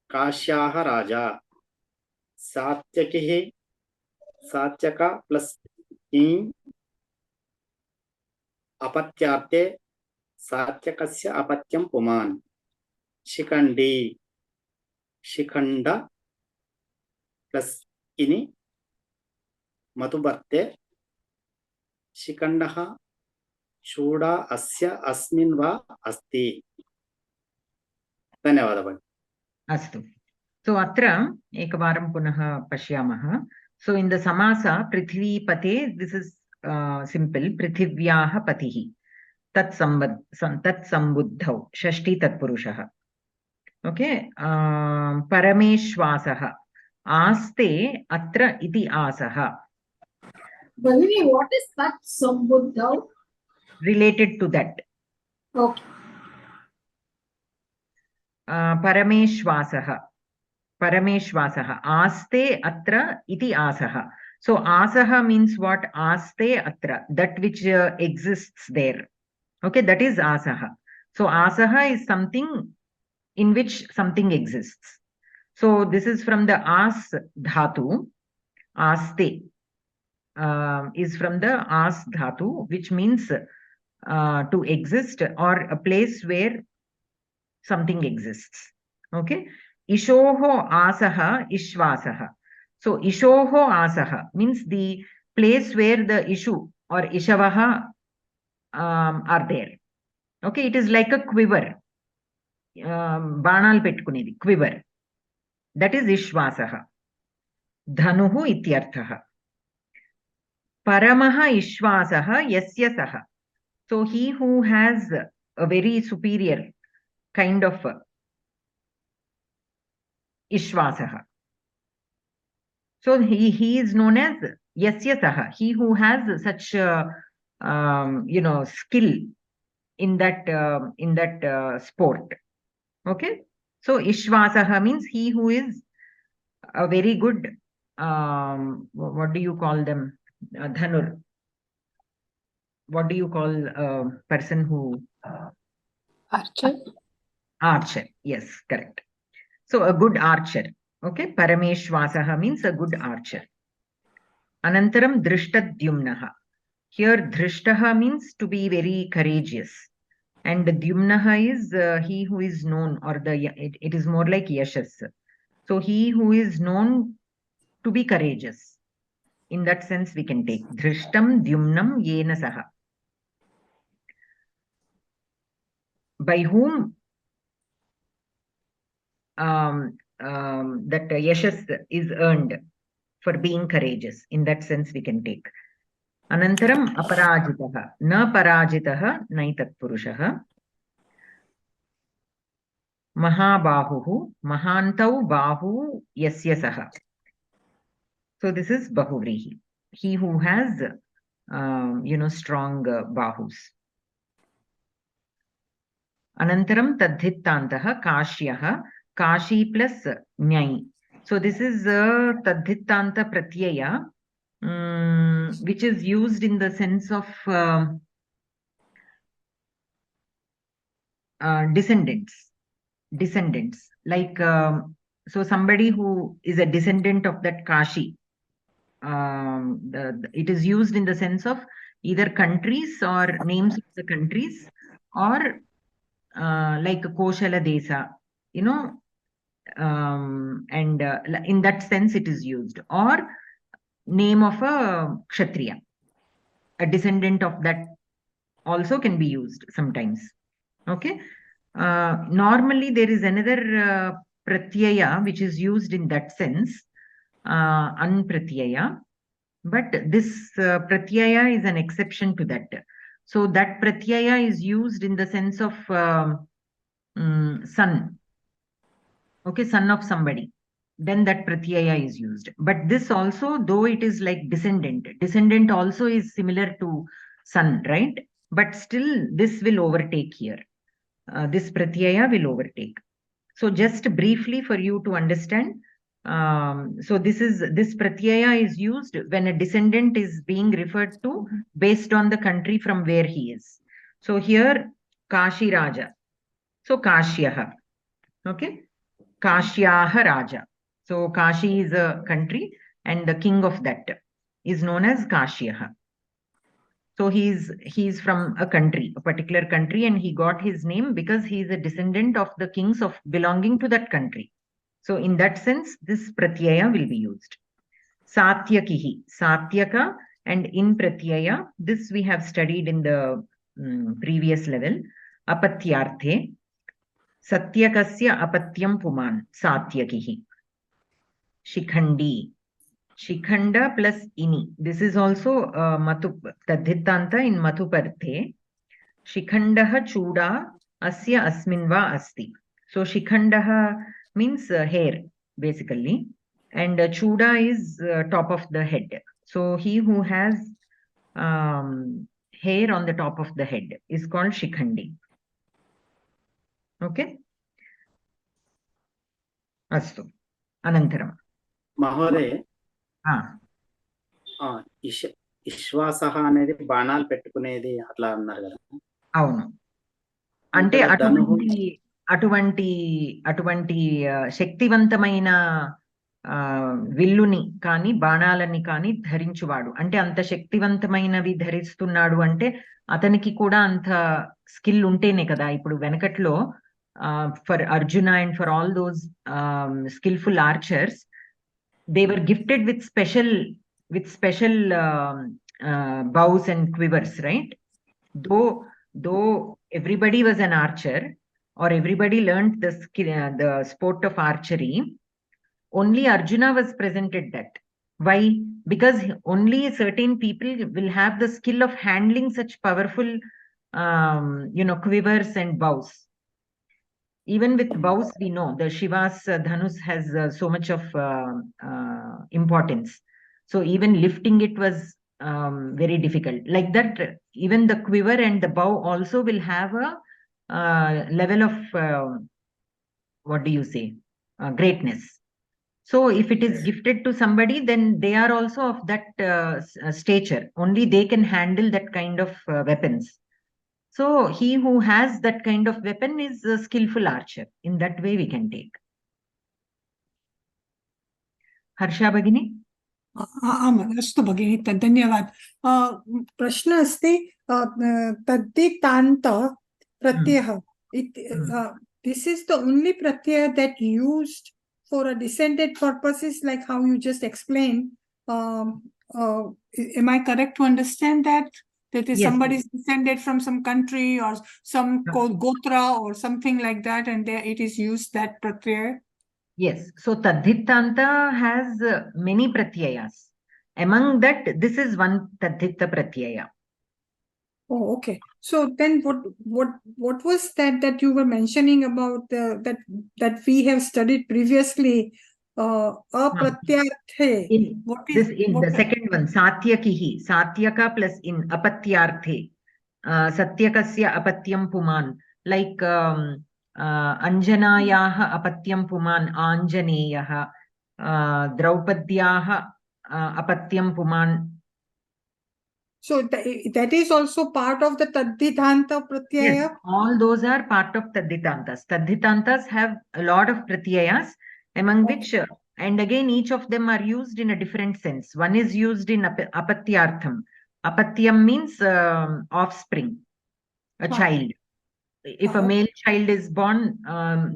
కాశ్యాః రాజా. సాత్యకిః. సాత్యక ప్లస్ అపత్యార్థే సాత్యకస్య అపత్యం పుమాన్. శిఖండి. శిఖండ ప్లస్ ఇని మతుబర్తే. శిఖండః చూడా అస్య అస్మిన్ వా అస్తి. ధన్యవాదాలు. అస్తు. సో అత్ర ఏకవారం పునః పశ్యామः. సో ఇన్ ద సమాస పృథివీపతే, దిస్ ఇస్ సింపుల్. పృథివ్యాః పతిః. tat sambuddhau, Shashti Tatpurushaha. Okay, Parameshwasaha, Aste Atra Iti Asaha. Bhagini, what is that sambuddhau? Related to that. Okay. Parameshwasaha, Aste Atra Iti Asaha. So Asaha means what? Aste Atra, that which exists there. Okay, that is Asaha. So Asaha is something in which something exists. So this is from the As Dhatu. Aste is from the As Dhatu, which means to exist or a place where something exists. Okay. Ishoho Asaha Ishvasaha. So Ishoho Asaha means the place where the Ishu or Ishavaha are there. Okay, it is like a quiver. Banal petkunedi, quiver. That is Ishvasaha. Dhanuhu ityarthaha. Paramaha Ishvasaha Yasya Saha. So he who has a very superior kind of Ishvasaha. So he is known as Yasya Saha, he who has such skill in that sport. Okay, so Ishvasaha means he who is a very good what do you call them? Dhanur. What do you call a person who Archer. Archer, yes, correct. So a good archer. Okay, Parameshwasaha means a good archer. Anantaram Drishtadhyumnaha. Here Drishtaha means to be very courageous. And Dyumnaha is he who is known, or it is more like Yashas. So he who is known to be courageous. In that sense we can take Drishtam Dyumnam Yena Saha. By whom that Yashas is earned for being courageous. In that sense we can take. Anantaram Aparajitaha. Na Parajitaha Naitat Purushaha. Mahabahuhu. Mahantau Bahu Yasya Saha. So this is Bahuvrihi. He who has strong bahus. Anantaram Tadhittantaha Kashyaha. Kashi plus Nyai. So this is Tadhittanta Pratyaya, which is used in the sense of descendants. Like, so somebody who is a descendant of that Kashi, it is used in the sense of either countries or names of the countries, or like Koshala Desa, and in that sense it is used, or name of a Kshatriya, a descendant of that also can be used sometimes. Okay, normally there is another pratyaya which is used in that sense, anpratyaya, but this pratyaya is an exception to that. So that pratyaya is used in the sense of son. Okay, son of somebody, then that pratyaya is used. But this also, though it is like descendant also is similar to son, right? But still this will overtake here. This pratyaya will overtake. So just briefly for you to understand, so this pratyaya is used when a descendant is being referred to based on the country from where he is. So here Kashi Raja, so Kashyaha. Okay, Kashyaha Raja. So Kashi is a country and the king of that is known as Kashyaha. So he's from a country, a particular country, and he got his name because he is a descendant of the kings of belonging to that country. So in that sense, this pratyaya will be used. Satyakihi, Satyaka, and in pratyaya, this we have studied in the previous level. Apatyarthe, Satyakasya apatyam puman, Satyakihi. Shikhandi. Shikhanda plus ini. This is also Tadhittanta in Mathuparthe. Shikhandaha chuda asya asmin va asti. So Shikhandaha means hair basically, and chuda is top of the head. So he who has hair on the top of the head is called Shikhandi. Okay. Astu. Anantaram. మహోదయ Ah. విశ్వాస అనేది బాణాలు పెట్టుకునేది అట్లా అన్నారు కదా. అవును. అంటే ఇక్కడ ధనుహు అటువంటి శక్తివంతమైన విల్లుని కానీ బాణాలని కానీ ధరించువాడు. అంటే అంత శక్తివంతమైనవి ధరిస్తున్నాడు అంటే అతనికి కూడా అంత స్కిల్ ఉంటేనే కదా. ఇప్పుడు వెనకట్లో for Arjuna and for all those skillful archers, they were gifted with special bows and quivers, right? Though everybody was an archer or everybody learned the skill, the sport of archery, only Arjuna was presented that. Why? Because only certain people will have the skill of handling such powerful quivers and bows. Even with bows, we know the Shiva's Dhanus has so much of importance. So even lifting it was very difficult. Like that, even the quiver and the bow also will have a level of, what do you say, greatness. So if it is gifted to somebody, then they are also of that stature. Only they can handle that kind of weapons. So he who has that kind of weapon is a skillful archer. In that way we can take. Harsha Bhagini? अस्तु भगिनी, धन्यवादः. प्रश्नः अस्ति, तद्धितान्त प्रत्ययः. This is the only pratyaya that used for a descended purposes, like how you just explained. Am I correct to understand that? That is, yes, somebody is descended from some country or some gotra or something like that, and there it is used, that pratyaya? Yes. So Tadhitanta has many pratyayas. Among that, this is one Tadhitta pratyaya. Oh, okay. So then what was that you were mentioning about that we have studied previously? Apratyarthe. The second one, Satyakihi. Satyaka plus in apatyarthe. Satyakasya apatyam puman. Like Anjanayaha apatyam puman Anjaneyaha. Draupadyaha apatyam puman. So that is also part of the Tadhitanta pratyaya? Yes, all those are part of Tadhitantas. Tadhitantas have a lot of pratyayas, among which, and again each of them are used in a different sense. One is used in apatyartham. Apatyam means offspring, a child. If a male child is born,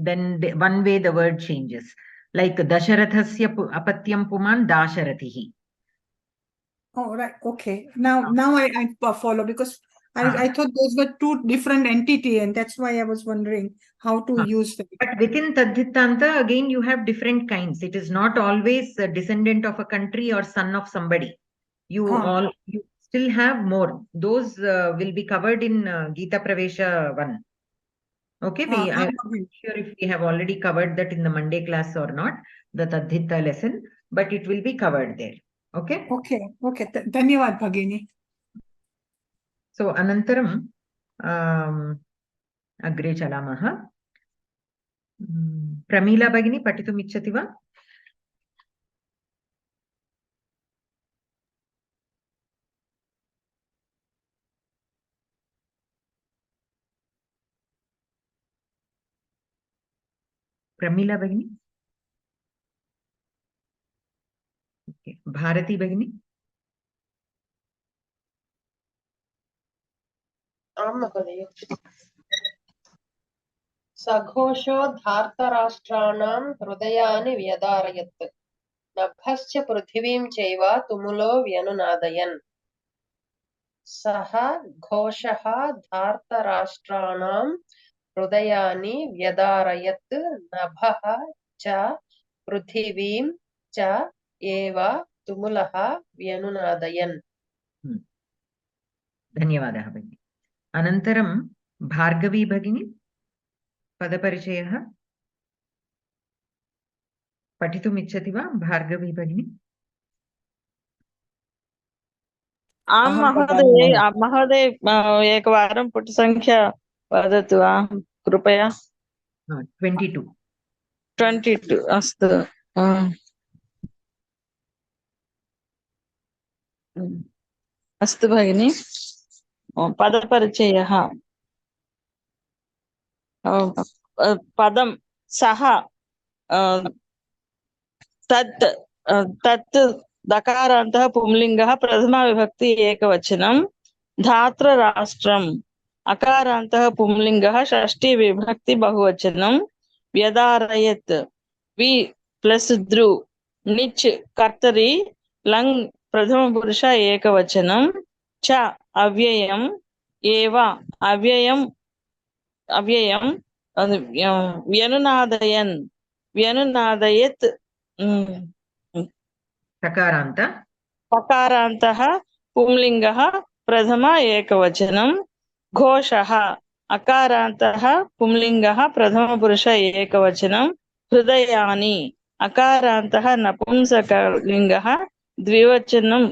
then one way the word changes. Like Dasharathasya apatyam puman Dasharathihi. Oh, right. Okay. Now I follow, because I thought those were two different entities, and that's why I was wondering how to use them. But within Tadhitanta, again, you have different kinds. It is not always a descendant of a country or son of somebody. You still have more. Those will be covered in Geetha Pravesha 1. Okay, I'm not sure if we have already covered that in the Monday class or not, the Tadhita lesson, but it will be covered there. Okay? Okay. Dhanyavad Bhagini. So Anantaram Agre Chalamaha. Pramila Bhagini Patitum Ichchati va? Pramila Bhagini? Okay. Bharati Bhagini? सघोषो धार्तराष्ट्राणां हृदयानि व्यदारयत् नभश्च पृथिवीं चैव तुमुलो व्यनुनादयन्. सः घोषः धार्तराष्ट्राणां हृदयानि व्यदारयत् नभः च पृथिवीं च एव तुमुलः व्यनुनादयन्. धन्यवादः भगिनि. अनन्तरं भार्गवी भगिनी पदपरिचयः पठितुम् इच्छति वा भार्गवी भगिनी? आं अहं महोदये पठामि। महोदय एकवारं पुटसङ्ख्या वदतु वा कृपया? 22 22 अस्तु। अस्तु भगिनि। पदपरिचयः पदं सः तत् तत् दकारान्तः पुंलिङ्गः प्रथमा विभक्ति एकवचनं। धात्रराष्ट्रम् अकारान्तः पुंलिङ्गः षष्ठी विभक्ति बहुवचनं। व्यदारयत् वि प्लस द्रु निच् कर्तरि लङ् प्रथमपुरुष एकवचनं। च अव्ययम् एव अव्ययम् अव्ययम् व्यनुनादयन् व्यनुनादयत् सकारान्त सकारान्तः पुंलिङ्गः प्रथम एकवचनं। घोषः अकारान्तः पुंलिङ्गः प्रथमपुरुष एकवचनं। हृदयानि अकारान्तः नपुंसकलिङ्गः द्विवचनं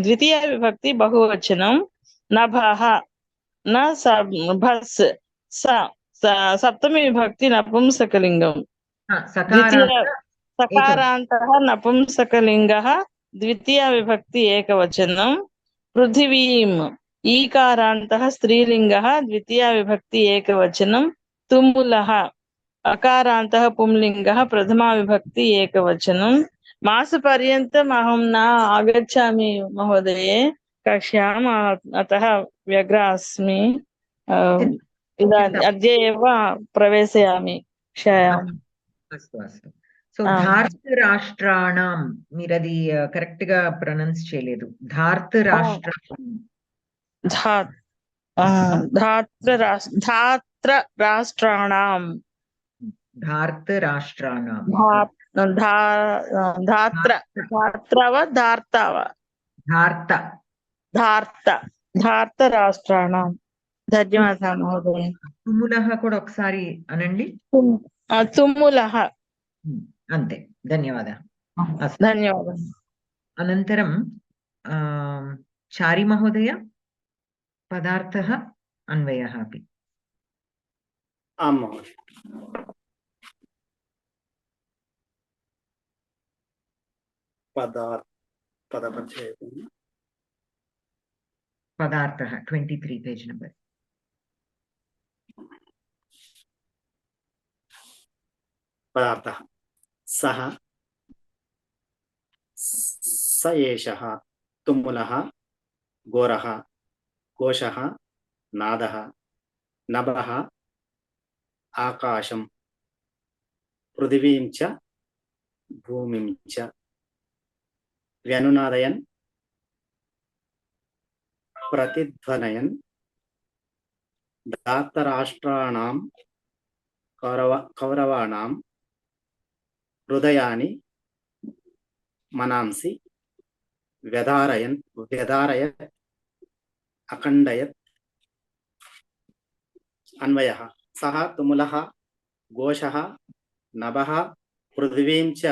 द्वितीया विभक्ति बहुवचनं। नभः न भस् सप्तमी विभक्ति नपुंसकलिङ्गं। सकारान्तः नपुंसकलिङ्गः द्वितीया विभक्ति एकवचनं। पृथिवीम् ईकारान्तः स्त्रीलिङ्गः द्वितीया विभक्ति एकवचनं। तुमुलः अकारान्तः पुंलिङ्गः प्रथमा विभक्ति एकवचनं। मासपर्यन्तम् अहं न आगच्छामि महोदये कक्ष्याम्, अतः व्यग्रा अस्मि। अद्य एव प्रवेशयामि कक्षायाम्। अस्तु अस्तु. సో ధార్తరాష్ట్రాణం మీరు అది కరెక్ట్ గా ప్రొనౌన్స్ చేయలేదు. ధార్తరాష్ట్రాణం धात्रराष्ट्राणां ధార్తరాష్ట్రాణం धार्तराष्ट्राणां ధన్యవాదాలు మహోదయ. తుములః కూడా ఒకసారి అనండి. తుములః అంతే. ధన్యవాదాలు. ధన్యవాదాలు. అనంతరం చారి మహోదయ పదార్థः అన్వయः अपि. आं महोदय। पदार्थः 23 पेज नंबर. पदार्थः सः स एषः तुमुलः घोरः कोशः नादः नभः आकाशं पृथिवीं च भूमिं च व्यनुनादयन् प्रतिध्वनयन् धार्तराष्ट्राणां कौरवाणां हृदयानि मनांसि व्यदारयत् अखण्डयत्। अन्वयः सः तुमुलः घोषः नभः पृथिवीं च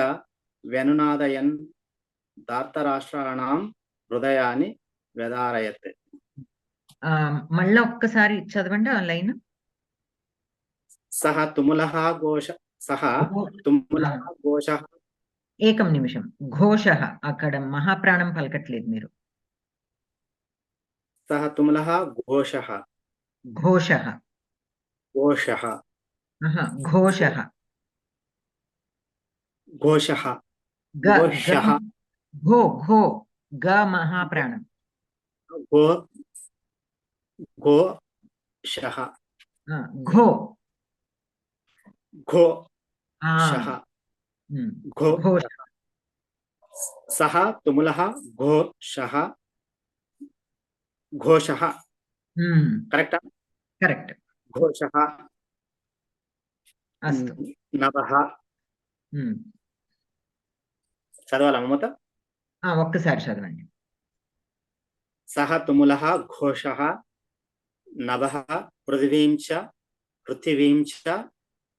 व्यनुनादयन् धार्तराष्ट्राणां हृदयानि व्यदारयत्. మళ్ళీ ఒక్కసారి చదవండి ఆ లైన్. సహ తుములః ఘోషః. ఏకం నిమిషం. ఘోషః అక్కడ మహాప్రాణం పలకట్లేదు మీరు. సహ తుములః ఘోషః ఘోషః ఘోషః ఘోషః ఘోషః ఘోషః ఘో ఘో గ మహాప్రాణం. ఘోషః ఘో ఘోషః ఘోషః. సహ తుములః ఘోషః ఘోషః. కరెక్టా? కరెక్ట్. ఘోషః. అస్తు. నభః చదవాలా మమత? ఒక్కసారి చదవండి. సహ తుములః ఘోషః नभः पृथिवीं च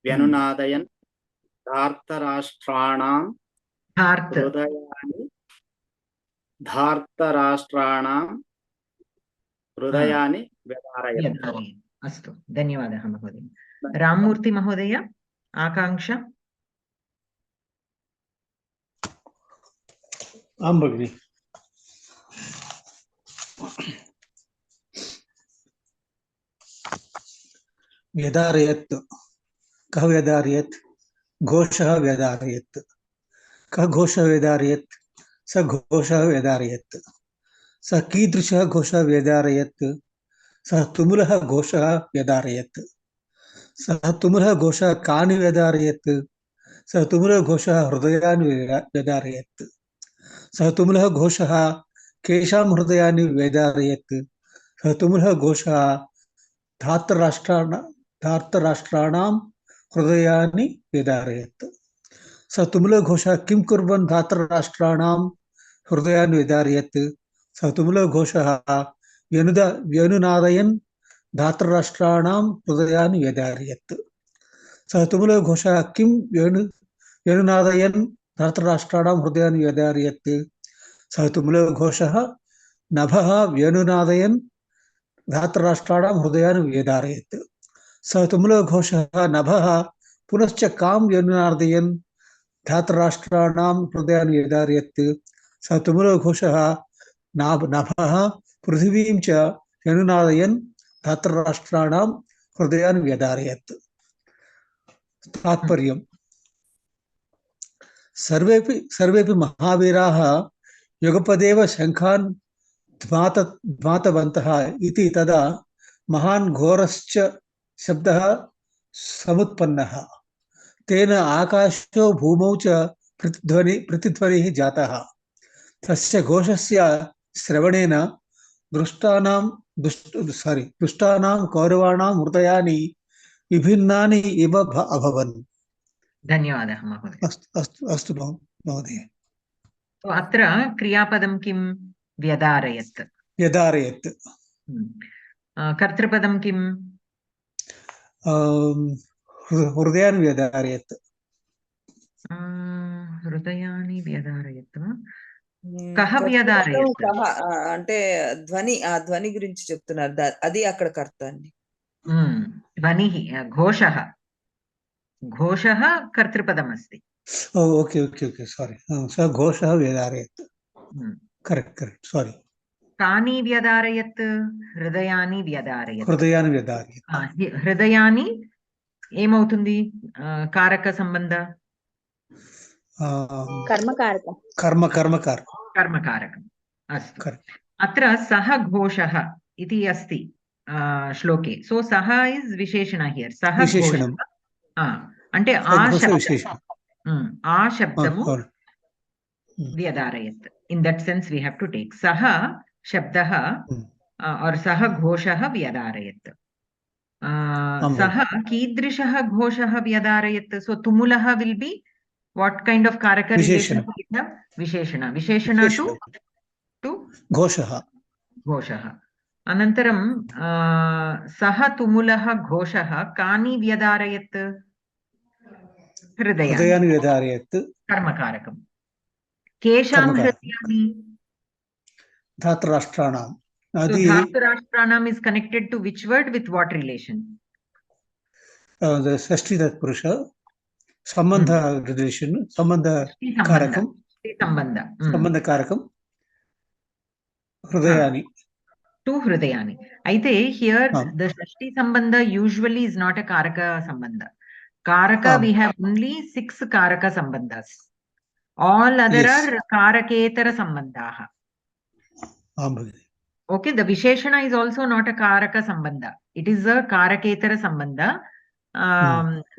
व्यनुनादयन् धार्तराष्ट्राणां हृदयानि व्यधारयत्। अस्तु, धन्यवादः महोदय। राममूर्ति महोदय, आकांक्षा। आं भगिनि। व्यधारयत्, कः व्यधारयत्? घोषः व्यधारयत्। कः घोषः व्यधारयत्? स घोषः व्यधारयत्। स कीदृशः घोषः व्यधारयत्? सः तुमुलः घोषः व्यधारयत्। सः तुमुलः घोषः कानि व्यधारयत्? सः तुमुलः घोषः हृदयानि व्यधारयत्। सः तुमुलः घोषः केषां हृदयानि व्यधारयत्? सः तुमुलः घोषः धार्तराष्ट्राणां हृदयानि व्यधारयत्। सः तुमुलः घोषः किं कुर्वन् धार्तराष्ट्राणां हृदयानि व्यधारयत्? सः तुमुलः घोषः व्यनुनादयन् धार्तराष्ट्राणां हृदयानि व्यधारयत्। सः तुमुलः घोषः किं व्यनुनादयन् धार्तराष्ट्राणां हृदयानि व्यधारयत्? सः तुमुलः घोषः नभः व्यनुनादयन् धार्तराष्ट्राणां हृदयानि व्यधारयत्। सः तुमुलः घोषः नभः पुनश्च कां व्यनुनादयन् धार्तराष्ट्राणां हृदयानि व्यधारयत्। सः तुमुलः घोषः नभः पृथिवीं च व्यनुनादयन् धार्तराष्ट्राणां हृदयानि व्यधारयत्। तात्पर्यम्: सर्वेपि महावीराः युगपदेव शङ्खान् ध्मातवन्तः इति तदा महान् घोरश्च शब्दः समुत्पन्नः। तेन आकाशो भूमौ च प्रतिध्वनिः जातः। तस्य घोषस्य श्रवणेन दुष्टानां कौरवाणां हृदयानि विभिन्नानि इव अभवन्। धन्यवादः महोदय। अस्तु महोदय। अत्र क्रियापदं किं? व्यधारयत्। व्यधारयत्। कर्तृपदं किं? हृदयानि व्यधारयत्। हृदयानि व्यधारयत् वा? कः వ్యధారయత్? అంటే ధ్వని, ఆ ధ్వని గురించి చెప్తున్నారు. అది అక్కడ కర్త అండి. ధ్వనిః, ఘోషः. ఘోషः कर्तृपदमस्ति. ओके ओके ओके, सारी। स घोषः व्यधारयत्। करेक्ट सारी। कानि व्यधारयत्? हृदयानि व्यधारयत्। हृदयानि व्यधारयत्। हृदयानि ఏమవుతుంది? కారక సంబంధ कर्मकारकम्। अस्तु, अत्र सः घोषः इति अस्ति श्लोके। सो सः इस् विशेषण हियर्। सः घोषः అంటే ఆ శబ్దము వ్యధారయత్. In that sense we have to take సహ శబ్దः और सः घोषः व्यधारयत्. सः कीदृशः घोषः व्यधारयत्? सो तुमुलः will be what kind of karaka relation? Visheshana. Visheshana to घोषः. अनन्तरं सः तुमुलः घोषः कानि व्यधारयत्? हृदयानि व्यधारयत्। कर्मकारकम्। केषां हृदयानि? धार्तराष्ट्राणां. So धार्तराष्ट्राणां is connected to which word with what relation? The षष्ठी तत्पुरुष संबंध relation, संबंध कारकम, संबंध कारकम हृदयानि to hridayani. Aithe here the shashti sambandha usually is not a karaka sambandha. Karaka we have only 6 karaka sambandhas. All other are karaketara sambandhaha. Okay, the visheshana is also not a karaka sambandha. It is a karaketara sambandha.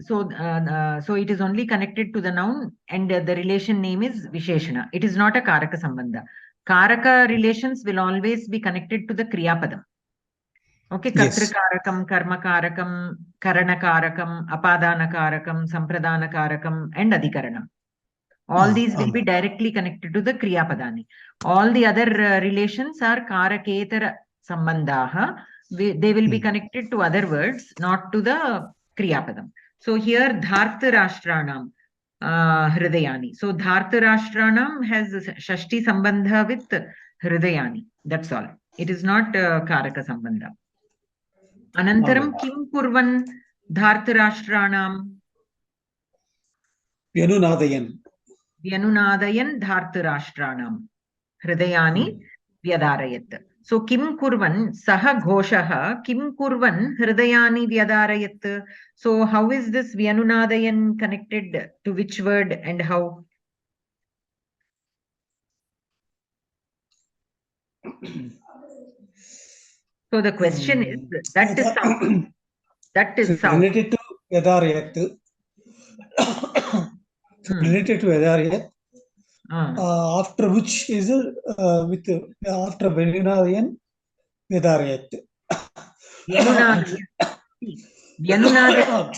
So it is only connected to the noun and the relation name is visheshana. It is not a karaka sambandha. Karaka relations will always be connected to the kriyapadam. Okay, kartrikarakam, karmakarakam, karanakarakam, apadanakarakam, sampradhanakarakam and adhikaranam. All these will be directly connected to the kriyapadani. All the other relations are karaketara sambandhaha. they will be connected to other words, not to the Kriyapadam. So here Dhartarashtranam Hridayani. So Dhartarashtranam has Shashti Sambandha with Hridayani. That's all. It is not Karaka Sambandha. Anantaram Kim Kurvan Dhartarashtranam Vyanunadayan. Vyanunadayan Dhartarashtranam Hridayani Vyadarayat. So Kim Kurvan Saha Ghoshaha Kim Kurvan Hridayani Vyadarayat. So how is this Vyanunadayan connected to which word and how? So the question is that is sound. That is sound. Related to Vyadarayat. Related to Vyadarayat. After which is with after Vyanunadayan Vyadarayat. Vyanunadayan.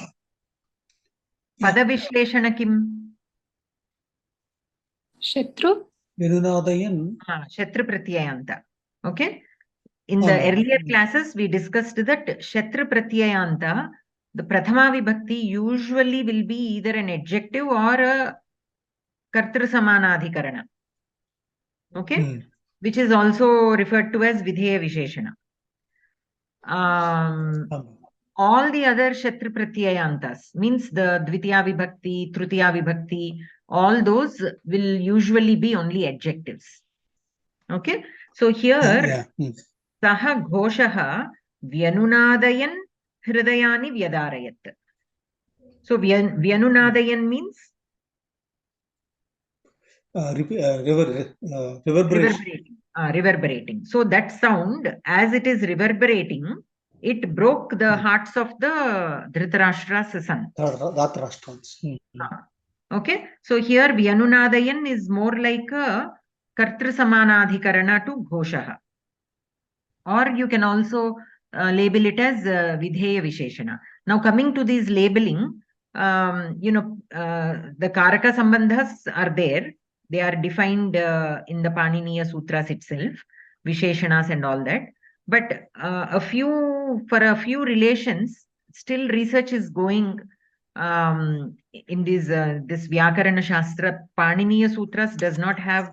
Padavishleshana kim? Shatru. Vyanunadayan. Shatru pratyayanta. Okay. In the earlier classes, we discussed that Shatru pratyayanta, the Prathama Vibhakti usually will be either an adjective or a Kartru Samanadhikarana. Okay. Which is also referred to as Vidheya Visheshana. All the other Shatru Pratyayantas means the Dvitiya Vibhakti, Trutiya Vibhakti, all those will usually be only adjectives. Okay. So here, Saha Ghoshaha Vyanunadayan Hridayani Vyadarayat. So Vyanunadayan means reverberating. So that sound, as it is reverberating, it broke the hearts of the Dhritarashtra's son. Okay. So here Vyanunadayan is more like a Kartru Samanadhikarana to Ghoshaha. Or you can also label it as Vidheya Visheshana. Now coming to these labeling, the Karaka Sambandhas are there. They are defined in the Paniniya Sutras itself, Visheshanas and all that. But for a few relations, still research is going in this Vyakarana Shastra. Paniniya Sutras does not have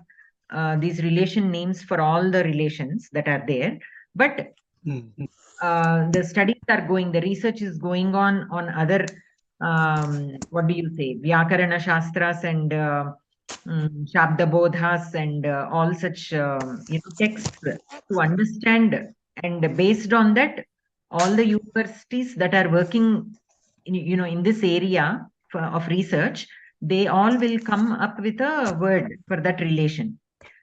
these relation names for all the relations that are there. But the studies are going, the research is going on other, what do you say, Vyakarana Shastras and Shabda Bodhas and all such texts to understand. And based on that, all the universities that are working in this area of research, they all will come up with a word for that relation.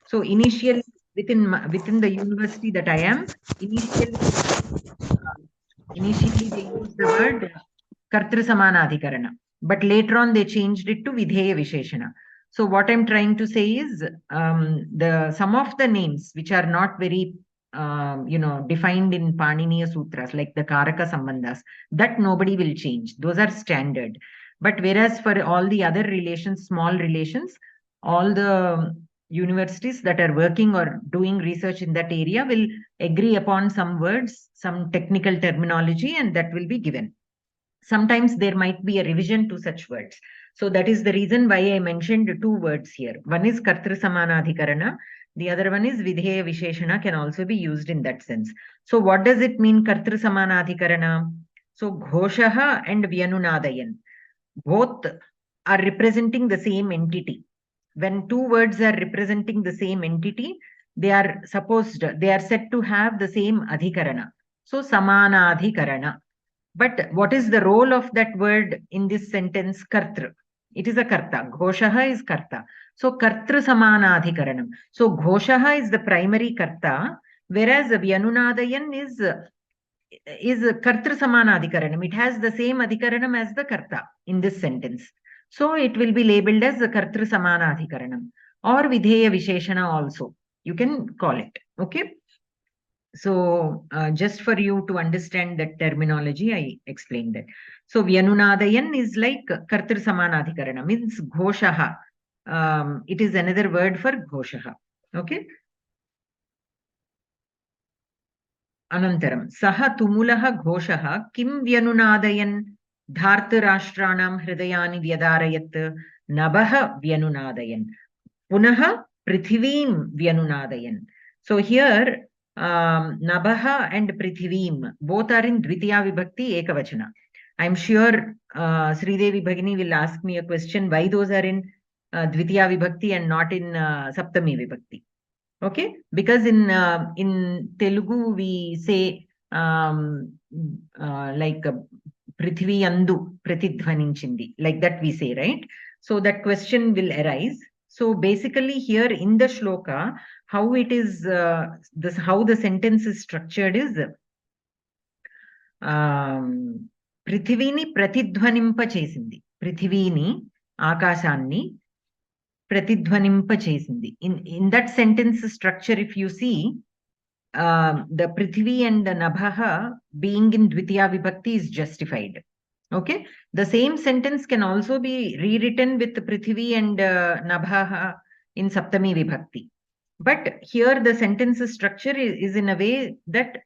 So initially, within the university that I am, initially they used the word Kartru Samanadhikarana, but later on they changed it to Vidheya Visheshana. So what I'm trying to say is some of the names which are not very defined in Paniniya Sutras, like the Karaka Sambandhas, that nobody will change. Those are standard. But whereas for all the other relations, small relations, all the universities that are working or doing research in that area will agree upon some words, some technical terminology, and that will be given. Sometimes there might be a revision to such words. So that is the reason why I mentioned two words here. One is Kartru Samanadhikarana. The other one is Vidheya Visheshana, can also be used in that sense. So what does it mean, Kartru Samanadhikarana? So Ghoshaha and Vyanunadayan, both are representing the same entity. When two words are representing the same entity, they are said to have the same adhikarana. So Samanadhikarana. But what is the role of that word in this sentence? Kartru. It is a karta. Ghoshaha is karta. So Kartru Samanadhikaranam. So Ghoshaha is the primary karta, whereas Vyanunadayan is Kartru Samanadhikaranam. It has the same adhikaranam as the karta in this sentence. So it will be labeled as the Kartru Samanadhikaranam or Vidheya Visheshana also. You can call it. Okay. So just for you to understand that terminology, I explained that. So Vyanunadayan is like Kartru Samanadhikarana, means Ghoshaha. It is another word for Ghoshaha. Okay. अनन्तरं सः तुमुलः घोषः किं व्यनुनादयन् धार्तराष्ट्राणां हृदयानि व्यदारयत् नभः व्यनुनादयन् पुनः पृथिवीं व्यनुनादयन्. So here Nabha and Prithivim both are in Dvitiya Vibhakti Ekavachana. I'm sure Sridevi Bhagini will ask me a question why those are in Dvitiya Vibhakti and not in Saptami Vibhakti. Okay, because in Telugu we say like Prithvi Andu Pratidhvaninchindi, like that we say, right? So that question will arise. So basically here in the shloka, how it is how the sentence is structured is Prithivini Pratidhvanimpa chesindi. Prithivini Akashanni Pratidhvanimpa chesindi. In that sentence structure, if you see, the Prithvi and the Nabha being in Dvitiya Vibhakti is justified. Okay, the same sentence can also be rewritten with Prithvi and Nabha in Saptami Vibhakti. But here the sentence structure is in a way that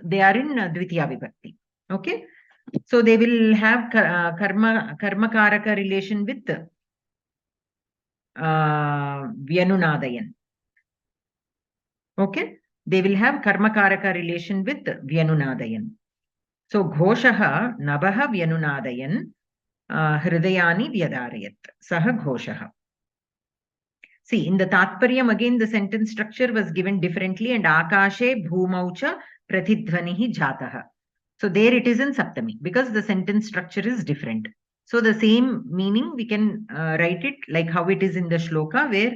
they are in Dvitiya Vibhakti. Okay, so they will have karma karaka relation with Vyanunadayan. Okay, they will have karmakaraka relation with Vyanunadayan. So Ghoshaha Nabaha Vyanunadayan Hridayani Vyadarayat. Saha Ghoshaha. See, in the Tatparyam again the sentence structure was given differently, and Akashe Bhumaucha Pratidhvanihi Jataha. So there it is in Saptami because the sentence structure is different. So the same meaning we can write it like how it is in the shloka, where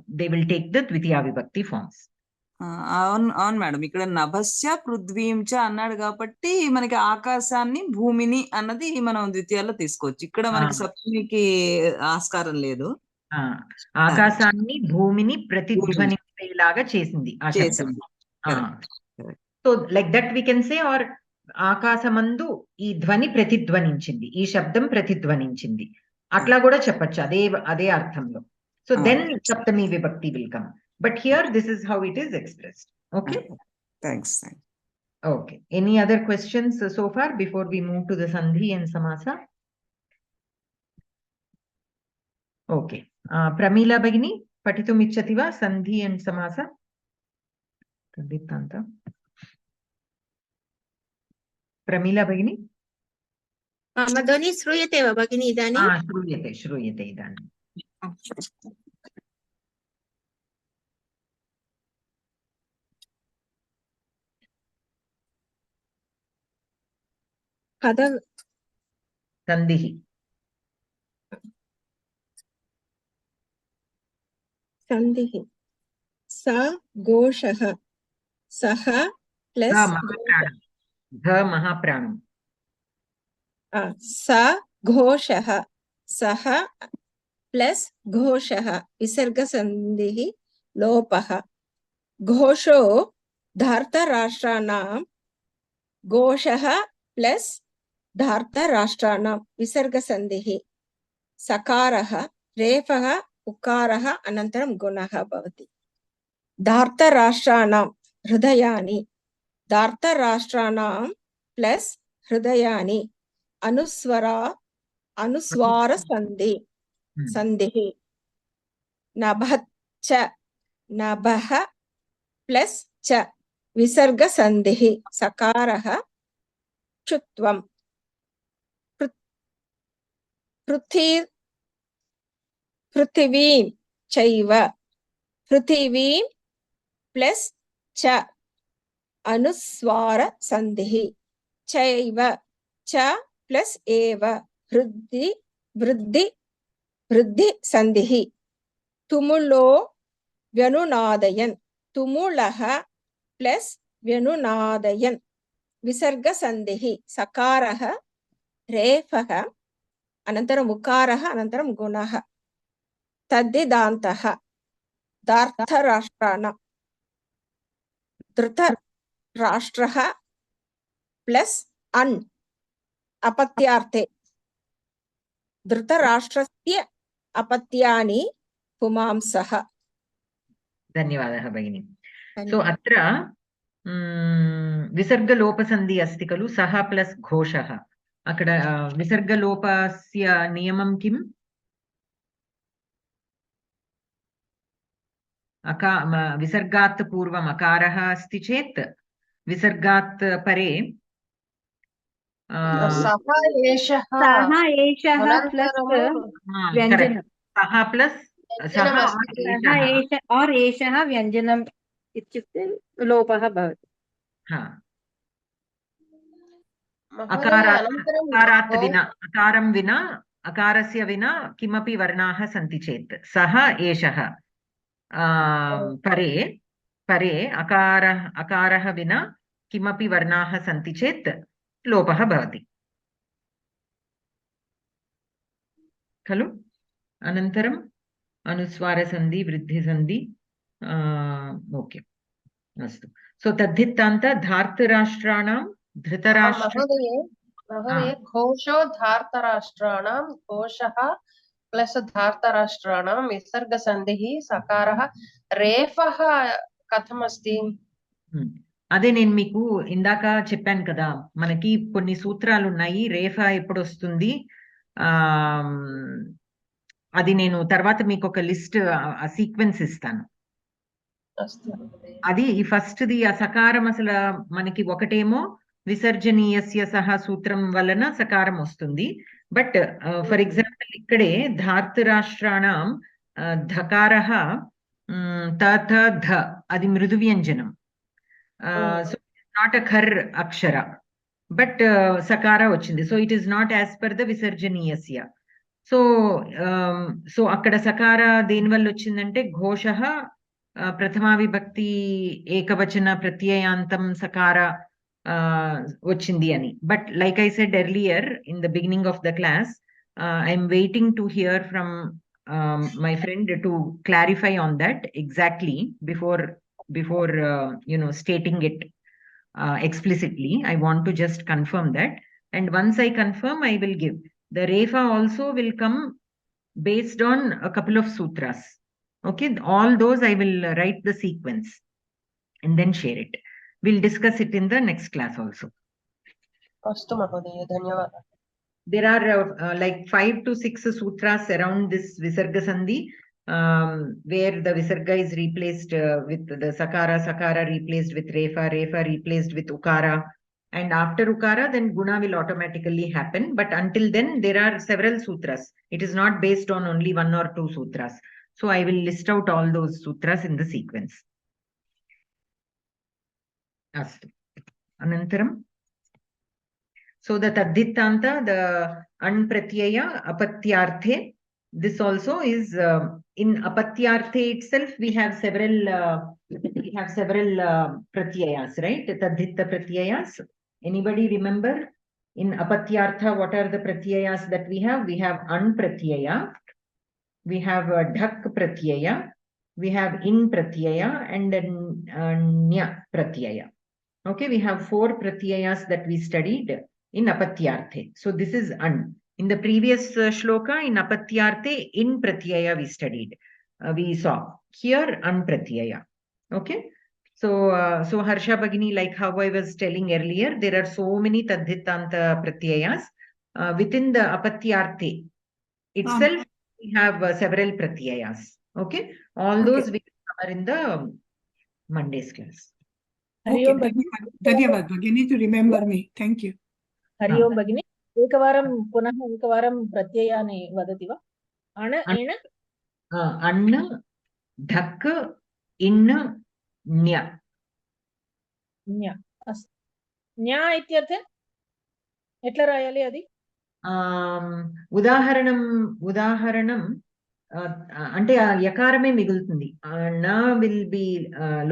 they will take the Dvitiya Vibhakti forms. అవును అవును madam, ఇక్కడ నభస్య పృథ్వీం చ అన్నాడు కాబట్టి మనకి ఆకాశాన్ని భూమిని అన్నది మనం ద్వితీయాల్లో తీసుకోవచ్చు. ఇక్కడ మనకి సప్తమికి ఆస్కారం లేదు. ఆకాశాన్ని భూమిని ప్రతిధ్వనించేలాగా చేసింది ఆ శబ్దం. So like that we can say, or ఆకాశమందు ఈ ధ్వని ప్రతిధ్వనించింది, ఈ శబ్దం ప్రతిధ్వనించింది, అట్లా కూడా చెప్పచ్చు అదే అర్థంలో. సో దెన్ సప్తమి విభక్తి will come. But here this is how it is expressed. Okay. Thanks. Okay. Any other questions so far before we move to the Sandhi and Samasa? Okay. Pramila Bhagini, patitum ichchati va Sandhi and Samasa? Taditanta. Pramila Bhagini? Madhoni shruyate va Bhagini idani? Shruyate idani. Sandhi. Sandhi. Sa Goshaha. Saha plus Dha Mahapranam. Sa Goshaha. Saha plus Goshaha. Visarga Sandhi Lopaha. Gosho Dharta Rashtranam. Goshaha plus Dharta Rashtranam. Visarga Sandhi. Sakaraha. Refaha. Ukaraha. Anantaram Gunaha Bhavati. Dharta Rashtranam. Hridayani. Dharta Rashtranam plus Hridayani. Anuswara Sandhi. Sandhi. Nabhacha. Nabha plus cha. Visarga Sandhi. Sakaraha. Chutvam. Prithivim chaiva. Prithivim plus cha. Anuswara Sandhi. Chaiva. Cha plus eva. Vriddhi Sandhi. Tumulo Vyanunadayan. Tumulaha plus Vyanunadayan. Visarga Sandhi. Sakaraha. Refaha. Anantaram Ukaraha. Anantaram Gunaha. Taddidantaha. Dhartha Rashtrana. Dhrita Rashtraha plus an. Apatyarte. Dhrita Rashtrasya apatyani pumamsaha. Dhanyavadaha Bhagini. So atra विसर्गलोपसन्धि अस्ति खलु सः plus घोषः अక్కడ विसर्गलोपस्य नियमं किम् विसर्गात् पूर्वम् अकारः अस्ति चेत् विसर्गात् परे सः एषः प्लस व्यञ्जनं सः प्लस् सः और एषः व्यञ्जनम् इत्युक्ते लोपः भवति अकारं विना अकारस्य विना किमपि वर्णाः सन्ति चेत् सः एषः परे अकारः विना किमपि वर्णाः सन्ति चेत् लोपः भवति खलु अनन्तरम् अनुस्वारसन्धि वृद्धिसन्धि ओके अस्तु सो तद्धितान्त धार्तराष्ट्राणां महोदये घोषो धार्तराष्ट्राणां घोषः प्लस् धार्तराष्ट्राणां विसर्गसन्धिः सकारः रेफः कथमस्ति అదే నేను మీకు ఇందాక చెప్పాను కదా మనకి కొన్ని సూత్రాలు ఉన్నాయి రేఫా ఎప్పుడు వస్తుంది అది నేను తర్వాత మీకు ఒక లిస్ట్ ఆ సీక్వెన్స్ ఇస్తాను అది ఈ ఫస్ట్ ది ఆ సకారం అసలు మనకి ఒకటేమో విసర్జనీయస్య సహ సూత్రం వలన సకారం వస్తుంది బట్ ఫర్ ఎగ్జాంపుల్ ఇక్కడే ధార్తరాష్ట్రాణం ధకారః తథ ధ అది మృదు వ్యంజనం so not a khar akshara but sakara వచ్చింది so it is not as per the visarjaniyasya so so akkada sakara దేని వల్ల వచ్చిందంటే ఘోషః ప్రథమా విభక్తి ఏకవచన ప్రత్యయాంతం సకార వచ్చింది అని but like I said earlier in the beginning of the class I am waiting to hear from my friend to clarify on that exactly before stating it explicitly. I want to just confirm that, and once I confirm I will give the refa also will come based on a couple of sutras. Okay, all those I will write the sequence and then share it. We'll discuss it in the next class also. अस्तु महोदय धन्यवादः. There are like 5 to 6 sutras around this visarga sandhi where the visarga is replaced with the sakara replaced with refa replaced with ukara, and after ukara then guna will automatically happen, but until then there are several sutras. It is not based on only 1 or 2 sutras, so I will list out all those sutras in the sequence. Astu anantaram so the taddhitanta, the an pratyaya apatyarthe, this also is in apatyarthe itself we have several pratyayas, right? Taddhitta pratyayas. Anybody remember in apatyartha what are the pratyayas that we have? We have an pratyaya, we have dhak pratyaya, we have in pratyaya, and nya pratyaya. Okay, we have 4 pratyayas that we studied in apatyarthe. So this is an. In the previous shloka in apatyarthe in pratyaya we studied. We saw here an pratyaya. Okay, so so Harsha Bhagini, like how I was telling earlier, there are so many taddhitanta pratyayas within the apatyarthe itself. We have several pratyayas. Okay, all those we cover in the Monday's class. Okay, धन्यवाद भगिनी to remember me. Thank you. Hari ओम भगिनी एकवारं पुनः एकवारं प्रत्ययानि वदति वा अण and अण्ण ढक् इण् ण्य न्य अस्तु न्या इत्यर्थे ఎట్లా రాయాలి అది ఉదాహరణం అంటే యకారమే మిగులుతుంది న విల్ బి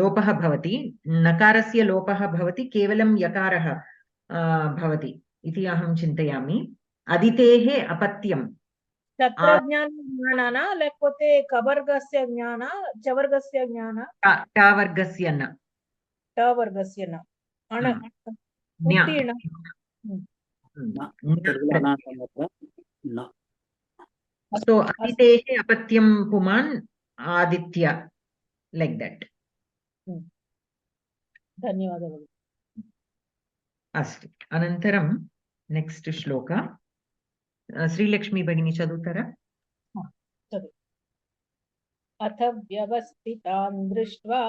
లోపః భవతి నకారస్య లోపః భవతి కేవలం యకారः భవతి इति अहं चिन्तयामि अदितेः अपत्यं तत्रज्ञाना लेకపోతే कवर्गस्य ज्ञान चवर्गस्य ज्ञान टावर्गस्य न टावर्गस्य न अण उत्तीर्ण so aditehe apatyam puman aditya like that ధన్యవాదాలు. అస్తు. అనంతరం నెక్స్ట్ శ్లోక శ్రీలక్ష్మి భగిని చదువుతారా? అథ వ్యవస్థితాన్ దృష్ట్వా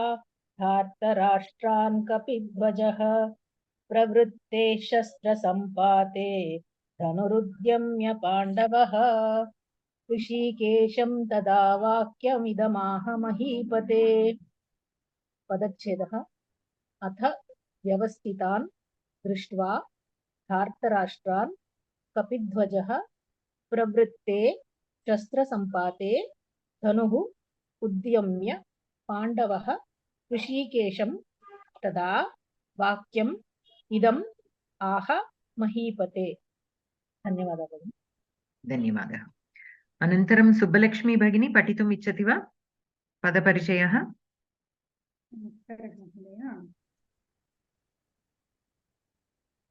ధార్తరాష్ట్రాన్ కపిధ్వజః ప్రవృత్తే శస్త్ర సంపాతే ధనురుద్యమ్య పాండవః ఋషికేశం తదా వాక్యమిదమాహ మహీపతే. పదచ్ఛేదః. అథ వ్యవస్థితాన్ దృష్ట్వా ధార్తరాష్ట్రాన్ కపిధ్వజః ప్రవృత్తే శస్త్ర సంపాతే ధనుః ఉద్యమ్య పాండవః ఋషికేశం తదా వాక్యం ఇదం ఆహ మహీపతే. ధన్యవాదాలు. ధన్యవాదः. అనంతరం సుబ్బలక్ష్మి భగిని పఠితుम् ఇచ్చతి వా? పదపరిచయः.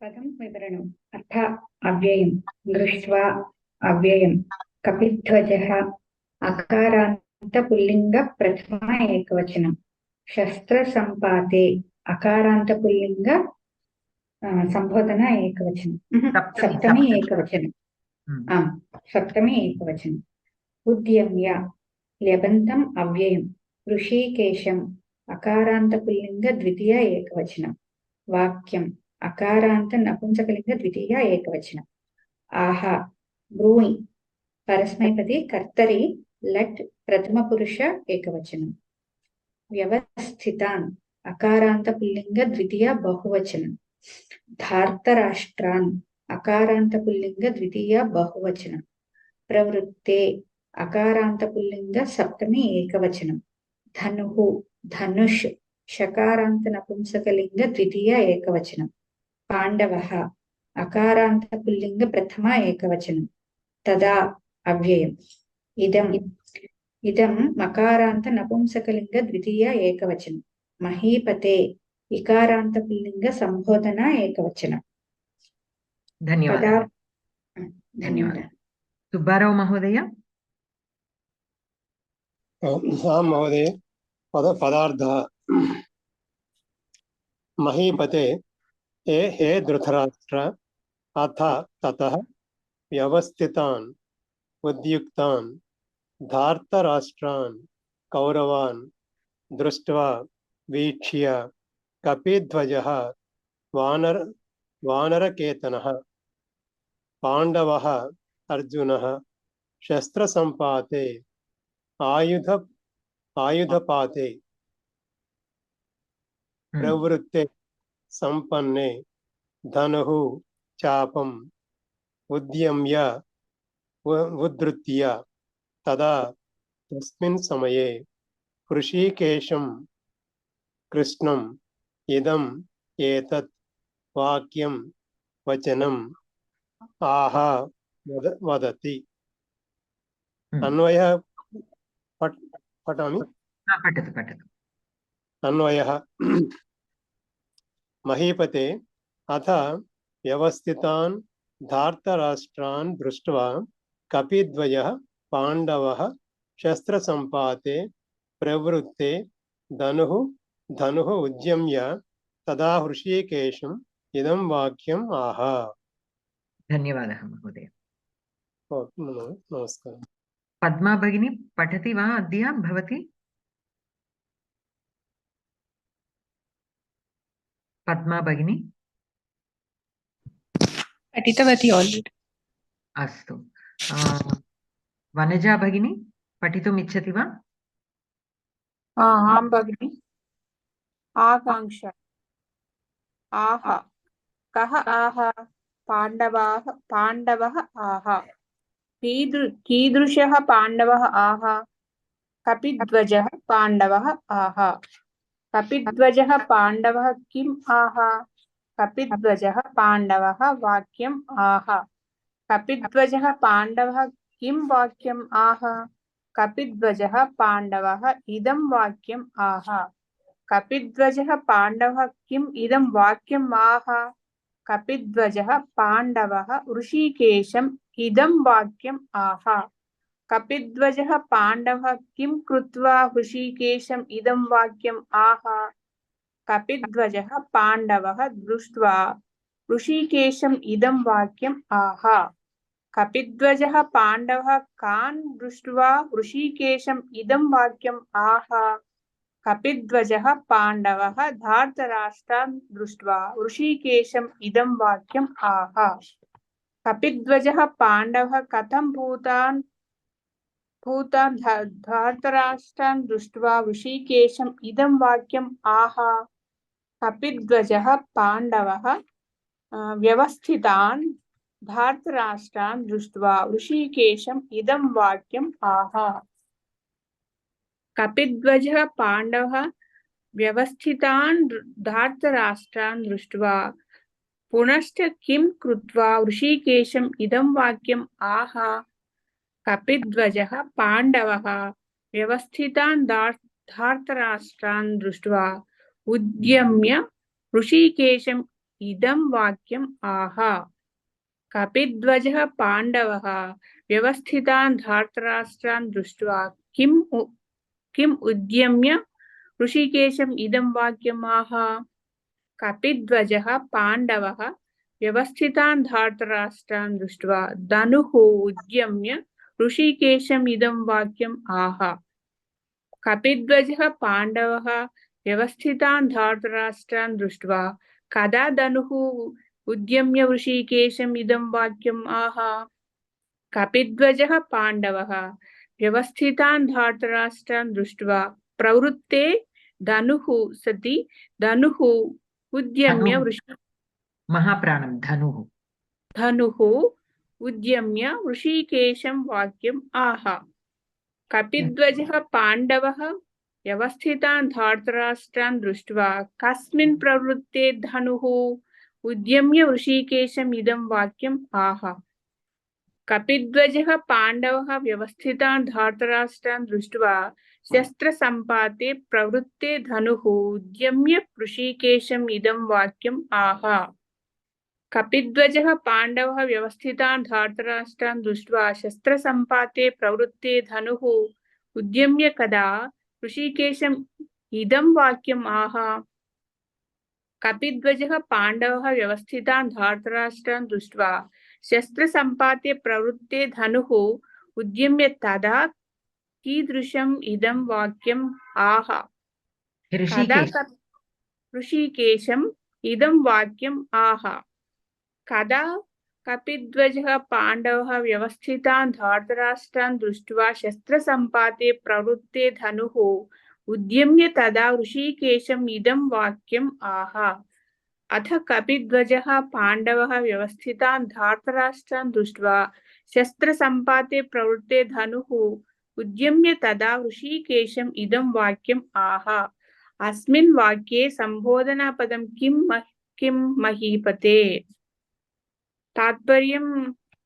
పదం వివరణం. అథ అవ్యయం దృష్ట్వా అవ్యయం కపిధ్వజః అకారాంత పుల్లింగ ప్రథమ ఏకవచనం. శస్త్ర సంపాతే అకారాంత పుల్లింగ సంబోధన ఏకవచనం. సప్తమి ఏకవచనం. సప్తమి ఏకవచనం. ఉద్యమ్య ల్యబంతం అవ్యయం ఋషికేశం అకారాంత పుల్లింగ ద్వితీయ ఏకవచనం. వాక్యం అకారాంత నపుంసకలింగ ద్వితీయ ఏకవచనం. ఆహ బ్రూయి పరస్మైపది కర్తరి లట్ ప్రథమ పురుష ఏకవచనం. వ్యవస్థితాన్ అకారాంత పుల్లింగ ద్వితీయ బహువచనం. ధార్తరాష్ట్రాన్ అకారాంత పుల్లింగ ద్వితీయ బహువచనం. ప్రవృత్తే అకారాంత పుల్లింగ సప్తమి ఏకవచనం. ధనుః ధనుష్ షకారాంత నపుంసకలింగ ద్వితీయ ఏకవచనం. పాండవః అకారాంత పుల్లింగ ప్రథమ ఏకవచనం. తదా అవ్యయం. ఇదం ఇదం మకారాంత నపుంసకలింగ ద్వితీయ ఏకవచనం. మహీపతే ఇకారాంత పుల్లింగ సంబోధన ఏకవచనం. ధన్యవాదాలు. ధన్యవాదాలు. సుబ్బారావు మహోదయ. మహోదయ. పదార్థ మహీపతే హే ధృతరాష్ట్ర అథ తతః వ్యవస్థితాన్ ఉద్యుక్తాన్ ధార్తరాష్ట్రాన్ కౌరవాన్ దృష్ట్వా వీక్ష్య కపిధ్వజః వానరకేతనః పాండవః అర్జునః శస్త్రసంపాతే ఆయుధపాతే ప్రవృత్తే సంపన్నే ధనుః చాపం ఉద్యమ్య ఉద్ధృత్య తదా తస్మిన్ సమయే హృషీకేశం కృష్ణం ఇదం ఏతత్ వాక్యం వచనం ఆహ వదతి. అన్వయః పఠామి. పఠతు. అన్వయః మహీపతే అథ వ్యవస్థితాన్ ధార్తరాష్ట్రాన్ దృష్ట్వా కపిధ్వజః పాండవః శస్త్రసంపాతే ప్రవృత్తే ధనుః ఉద్యమ్య తదా హృషీకేశం ఇదం వాక్యం ఆహ. ధన్యవాదः మహోదయ. నమస్కారం. పద్మా భగిని పఠతి వా అద్య భవతి? పద్మా భగిని. पठितवती आल्रेडी. अस्तु. वनजा भगिनी पठितुम् इच्छति वा? आं भगिनि. आकांक्ष आह कः आह पाण्डवः आह कीदृशः पाण्डवः आह कपिध्वजः पाण्डवः आह कपिध्वजः पाण्डवः किम् आह कपिध्वजः पाण्डवः वाक्यम् आह कपिध्वजः पाण्डवः किं वाक्यम् आह कपिध्वजः पाण्डवः इदं वाक्यम् आह कपिध्वजः पाण्डवः किम् इदं वाक्यम् आह कपिध्वजः पाण्डवः ऋषिकेशम् इदं वाक्यम् आह कपिध्वजः पाण्डवः किं कृत्वा ऋषिकेशम् इदं वाक्यम् आह कपिध्वजः पाण्डवः दृष्ट्वा ऋषिकेशम् इदं वाक्यम् आह कपिध्वजः पाण्डवः कान् दृष्ट्वा ऋषिकेशम् इदं वाक्यम् आह कपिध्वजः पाण्डवः धार्तराष्ट्रान् दृष्ट्वा ऋषिकेशम् इदं वाक्यम् आह कपिध्वजः पाण्डवः कथं भूतान् धार्तराष्ट्रान् दृष्ट्वा ऋषिकेशम् इदं वाक्यम् आह कपिध्वजः पाण्डवः व्यवस्थितान् धार्तराष्ट्रान् दृष्ट्वा ऋषिकेशम् इदं वाक्यम् आह कपिध्वजः पाण्डवः व्यवस्थितान् धार्तराष्ट्रान् दृष्ट्वा पुनश्च किं कृत्वा ऋषिकेशम् इदं वाक्यम् आह कपिध्वजः पाण्डवः व्यवस्थितान् धार्तराष्ट्रान् दृष्ट्वा उद्यम्य ऋषिकेशम् इदं वाक्यम् आह कपिध्वजः पाण्डवः व्यवस्थितान् धार्तराष्ट्रान् दृष्ट्वा किम् उद्यम्य ऋषिकेशम् इदं वाक्यम् आह कपिध्वजः पाण्डवः व्यवस्थितान् धार्तराष्ट्रान् दृष्ट्वा धनुः उद्यम्य ऋषिकेशम् इदं वाक्यम् आह कपिध्वजः पाण्डवः व्यवस्थितान् धार्तराष्ट्रान् दृष्ट्वा कदा धनुः उद्यम्य ऋषिकेशम् इदं वाक्यम् आह कपिध्वजः पाण्डवः व्यवस्थितान् धार्तराष्ट्रान् दृष्ट्वा प्रवृत्ते धनुः सति धनुः उद्यम्य महाप्राणं धनुः उद्यम्य ऋषिकेशं वाक्यम् आह कपिध्वजः पाण्डवः व्यवस्थितान् धार्तराष्ट्रान् दृष्ट्वा कस्मिन् प्रवृत्ते धनुः उद्यम्य ऋषिकेशम् इदं वाक्यम् आह कपिध्वजः पाण्डवः व्यवस्थितान् धार्तराष्ट्रान् दृष्ट्वा शस्त्रसम्पाते प्रवृत्ते धनुः उद्यम्य ऋषिकेशम् इदं वाक्यम् आह कपिध्वजः पाण्डवः व्यवस्थितान् धार्तराष्ट्रान् दृष्ट्वा शस्त्रसम्पाते प्रवृत्ते धनुः उद्यम्य कदा ऋषिकेशम् इदं वाक्यम् आह कपिध्वजः पाण्डवः व्यवस्थितान् धार्तराष्ट्रान् दृष्ट्वा शस्त्रसम्पाते प्रवृत्ते धनुः उद्यम्य तदा कीदृशम् इदं वाक्यम् आह ऋषिकेशम् इदं वाक्यम् आह कदा कपिध्वजः पाण्डवः व्यवस्थितान् धार्तराष्ट्रान् दृष्ट्वा शस्त्रसम्पाते प्रवृत्ते धनुः उद्यम्य तदा ऋषिकेशम् इदं वाक्यम् आह अथ कपिध्वजः पाण्डवः व्यवस्थितान् धार्तराष्ट्रान् दृष्ट्वा शस्त्रसम्पाते प्रवृत्ते धनुः उद्यम्य तदा ऋषिकेशम् इदं वाक्यम् आह अस्मिन् वाक्ये सम्बोधनापदं किं महीपते तात्पर्यम्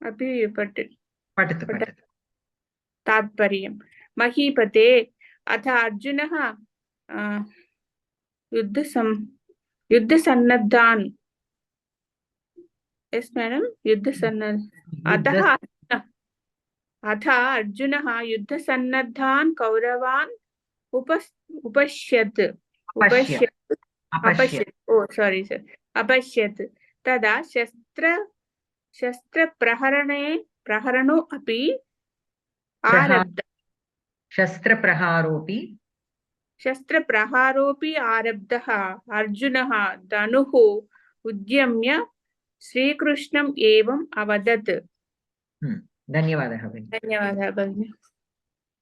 अपि पठतु तात्पर्यं महीपते अथ अर्जुनः युद्धसन्नद्धान् यस् मैडम अथ अर्जुनः युद्धसन्नद्धान् कौरवान् अपश्यत् तदा शस्त्रप्रहरणो अपि शस्त्रप्रहारोऽपि आरब्धः अर्जुनः धनुः उद्यम्य श्रीकृष्णम् एवम् अवदत् धन्यवादः भगिनी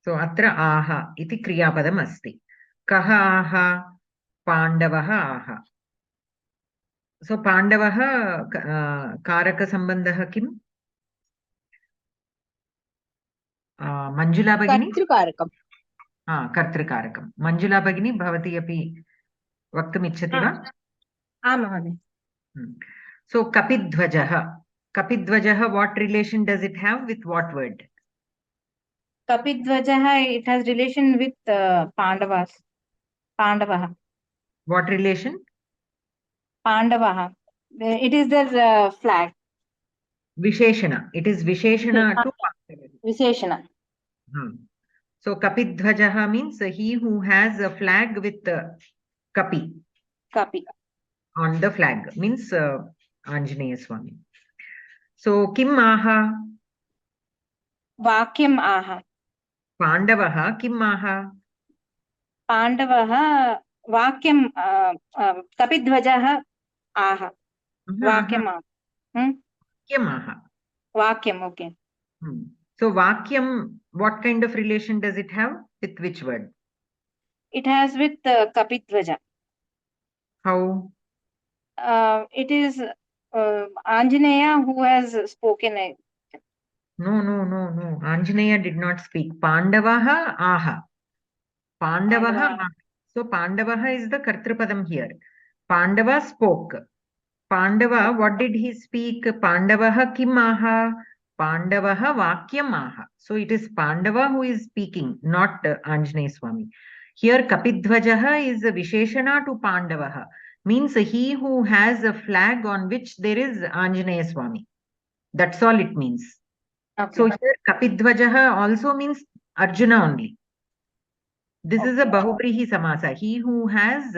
सो अत्र आह इति क्रियापदम् अस्ति कः आह पाण्डवः आह सो पाण्डवः कारकसम्बन्धः किम् मञ्जुला भगिनी कर्तृकारकं मञ्जुला भगिनी भवती अपि वक्तुम् इच्छति वा आम् महोदय सो कपिध्वजः what relation does it have with what word Kapidvajaha, it has relation with Pandavaha. What relation? Pandavaha. It is their flag. Visheshana. It is Visheshana to Pandava. Visheshana. So Kapidvajaha means he who has a flag with Kapi. kapi. On the flag means Anjaneya Swami. So kim aha? Vakyam aha. Pandavaha kim aha? Pandavaha vakyam kapidvajaha aha. Vakyam aha. Vakyam aha. Vakyam, okay. So Vakyam, what kind of relation does it have? With which word? It has with kapidvaja. How? It is Anjaneya who has spoken it. No. Anjaneya did not speak. Pandavaha aha. Pandavaha aha. So Pandavaha is the Kartripadam here. Pandava spoke. Pandava, what did he speak? Pandavaha kim aha? Pandavaha vakyam aha. So it is Pandava who is speaking, not Anjaneya Swami. Here Kapidvajaha is a Visheshana to Pandavaha. Means he who has a flag on which there is Anjaneya Swami. That's all it means. Okay. So here Kapidvajaha also means Arjuna only. This is a Bahuvrihi Samasa. He who has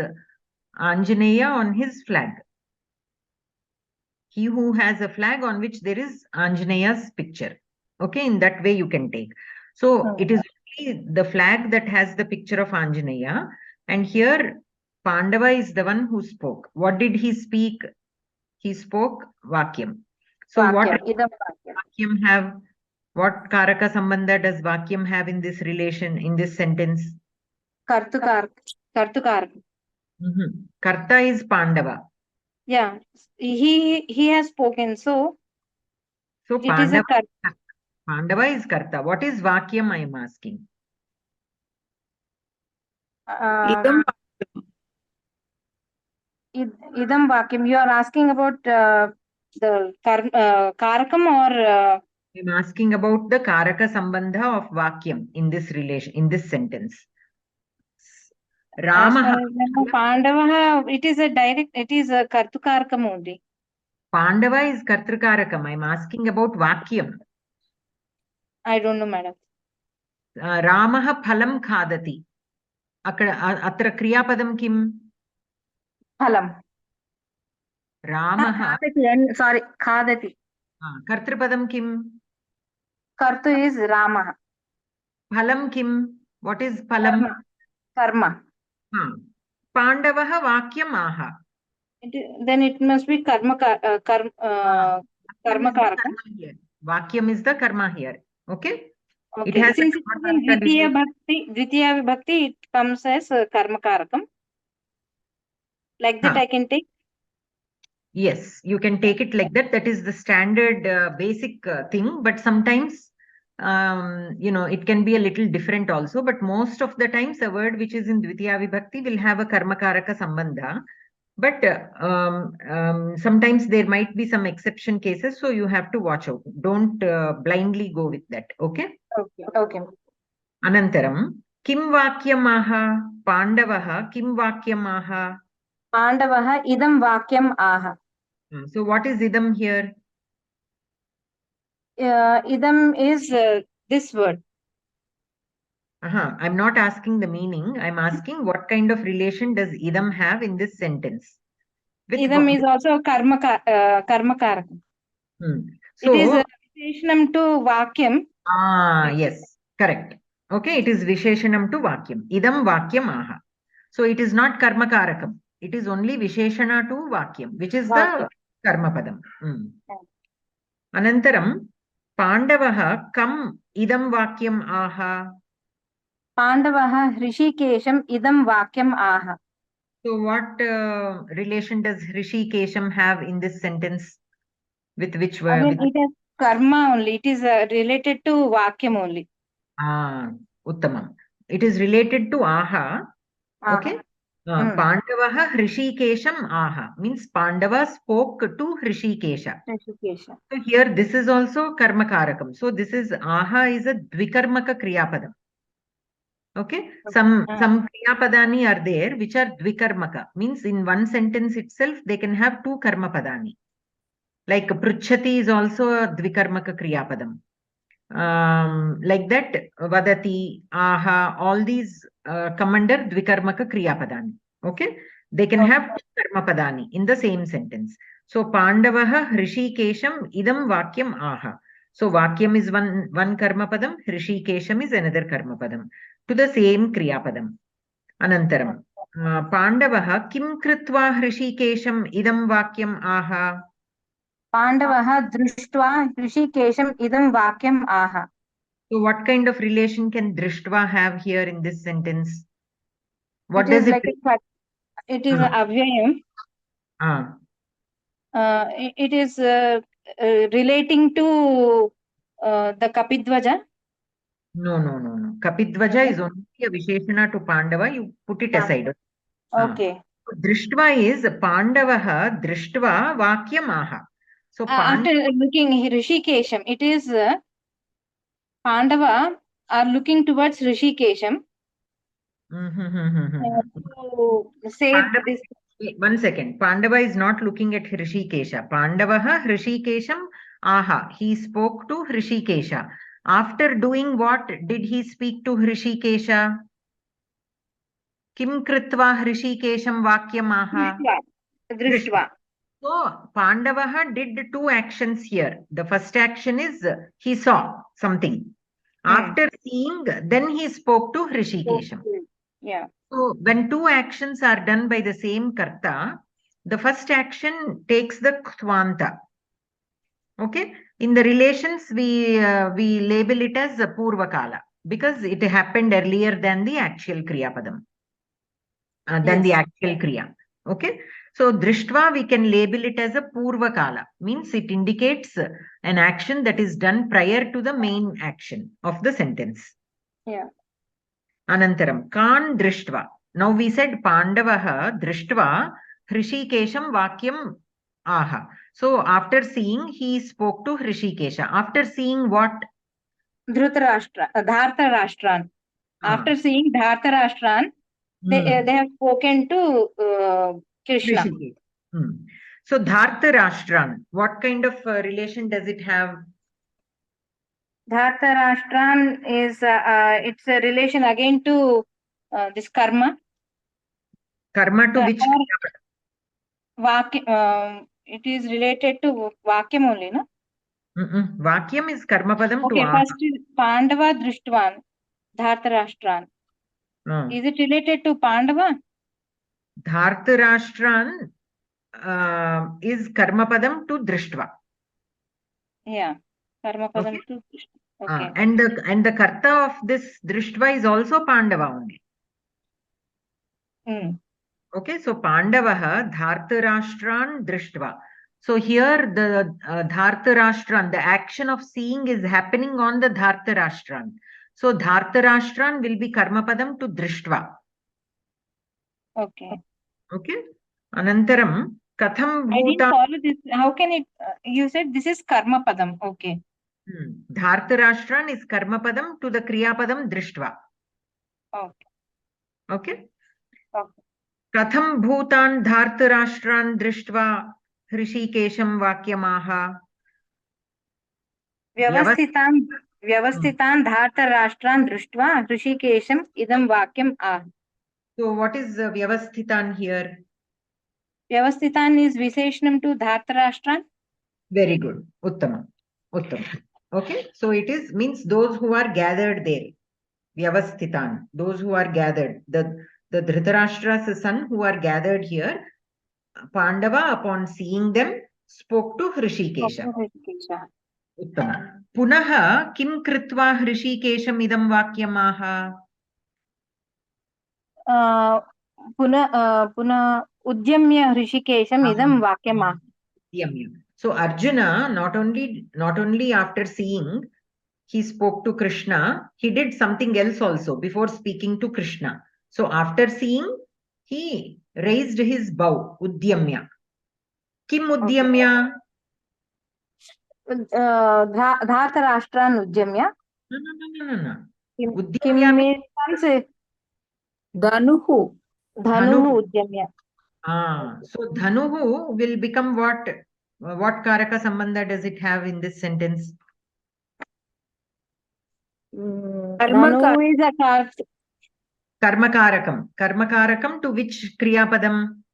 Anjaneya on his flag. He who has a flag on which there is Anjaneya's picture. Okay, in that way you can take. So it is only the flag that has the picture of Anjaneya. And here Pandava is the one who spoke. What did he speak? He spoke Vakyam. So what does Vakyam have? What Karaka Sambandha does Vakyam have in this relation, in this sentence? Kartukaraka. Karta is Pandava. Yeah, he has spoken. So it is a Pandava is Karta. What is Vakyam, I am asking? Idam Vakyam. You are asking about the Karakam or? I'm asking about the Karaka Sambandha of Vakyam in this relation, in this sentence. Ramaha. Pandavaha, it is a direct, it is a Kartukarakam only. Pandava is Kartukarakam. I'm asking about Vakyam. I don't know, madam. Ramaha phalam khadati. Atra kriyapadam kim? Phalam. Ramaha. Sorry, khadati. Kartripadam kim? Kartu is Ramaha. Phalam kim? What is phalam? Karma. Pandavaha vakyam aha. Then it must be karma karakam. Vakyam is the karma here. Okay? Okay. It has Since it is in Dvitiya Vibhakti, it comes as karma karakam. Like that I can take? Yes, you can take it like that. That is the standard basic thing. But sometimes, it can be a little different also. But most of the times, a word which is in Dvitiya Vibhakti will have a karma karaka sambandha. But sometimes there might be some exception cases. So you have to watch out. Don't blindly go with that. Okay? Okay. Anantaram, kim vakyamaha? Pandavaha kim vakyamaha? Pandavaha idam vakyam aha. So what is idam here? Idam is this word. I'm not asking the meaning. I'm asking what kind of relation does idam have in this sentence? Idam is also karma karakam. So, it is a visheshanam to vakyam. Yes, correct. Okay, it is visheshanam to vakyam. Idam vakyam aha. So it is not karma karakam. It is only visheshana to vakyam, which is the karma padam. Anantaram, Pandavaha kam idam vakyam aha. Pandavaha Hrishikesham idam vakyam aha. So what relation does Hrishikesham have in this sentence? With which word? Again, it is karma only. It is related to vakyam only. Uttamam. It is related to aha. Okay. Pandavaha Hrishikesham aha. Means Pandava spoke to Hrishikesha. So here this is also karma karakam. So this is aha is a dvikarmaka kriyapadam. Okay. Some kriyapadani are there which are dvikarmaka. Means in one sentence itself they can have two karma padani. Like pruchhati is also a dvikarmaka kriyapadam. Like that, vadati, aha, all these come under dvikarmaka kriyapadani. Okay. They can have two karma padani in the same sentence. So Pandavaha Hrishikesham idam vakyam aha. So vakyam is one karma padam, Hrishikesham is another karma padam to the same kriya padam. Anantaram Pandavaha kim kritva Hrishikesham idam vakyam aha. Pandavaha drishtva Hrishikesham idam vakyam aha. So what kind of relation can drishtva have here in this sentence? What It does is it like it is avyayam. It is relating to the Kapidvaja. No. Kapidvaja is only a Visheshana to Pandava. You put it aside. Okay. Drishtva is Pandavaha Drishtva Vakyamaha. So After looking Hrishikesham, it is Pandava are looking towards Hrishikesham. To say this. One second. Pandava is not looking at Hrishikesha. Pandavaha Hrishikesham aha. He spoke to Hrishikesha. After doing what did he speak to Hrishikesha? Kim kritva Hrishikesham vakyam aha. Drishtva. So Pandavaha did two actions here. The first action is he saw something. After seeing, then he spoke to Hrishikesham. Yeah. So when two actions are done by the same karta, the first action takes the kvanta. Okay. In the relations, we label it as Purvakala because it happened earlier than the actual Kriya Padam. Than the actual Kriya. Okay. So Drishtva, we can label it as a Purvakala. Means it indicates an action that is done prior to the main action of the sentence. Yeah. Anantaram, Kan Drishtva. Now we said Pandavaha Drishtva Hrishikesham Vakyam aha. So after seeing, he spoke to Hrishikesha. After seeing what? Dhartarashtran. After seeing Dhartarashtran, they have spoken to Krishna. So Dhartarashtran, what kind of relation does it have? Dhartarashtran is it's a relation again to this karma. Karma to which? It is related to Vakyam only, no? Vakyam is karma padam okay, to first is Pandava Drishtvan, Dhartarashtran. Is it related to Pandava? Dhartarashtran is karma padam to Drishtva. Yeah, karma padam to Drishtva. Okay. And the karta of this Drishtva is also Pandava only. Okay, so Pandavaha Dhartarashtran Drishtva. So here the Dhartarashtran, the action of seeing is happening on the Dhartarashtran. So Dhartarashtran will be karma padam to Drishtva. Okay. Okay. Anantaram Katham I didn't Bhuta. follow this. How can it? You said this is karma padam. Okay. Dhartarashtran is karma padam to the kriya padam Drishtva. Okay. Okay. Okay. Katham Bhutan Dhartarashtran Drishtva Hrishikesham Vakyamaha. Vyavasthitan Dhartarashtran Drishtva Hrishikesham idam vakyam ah. So what is Vyavasthitan here? Vyavasthitan is Visheshanam to Dhartarashtran. Very good. Uttama. Okay. So it is means those who are gathered there. Vyavasthitan. Those who are gathered. The Dhritarashtra's son who are gathered here. Pandava upon seeing them spoke to Hrishikesha. Uttama. Punaha kim kritva Hrishikesham idam vakyamaha. Puna udyamya Hrishikesham idam vakyam. So Arjuna not only after seeing he spoke to Krishna, he did something else also before speaking to Krishna. So after seeing, he raised his bow, Udyamya. Kim Udyamya? Dhartarashtran Udyamya. No. Udyamya means Dhanuhu. Dhanuhu Udyamya. So Dhanuhu will become what? What Karaka Sambandha does it have in this sentence? Dhanu is a Karmakarakam. Karmakarakam to which Kriya Padam?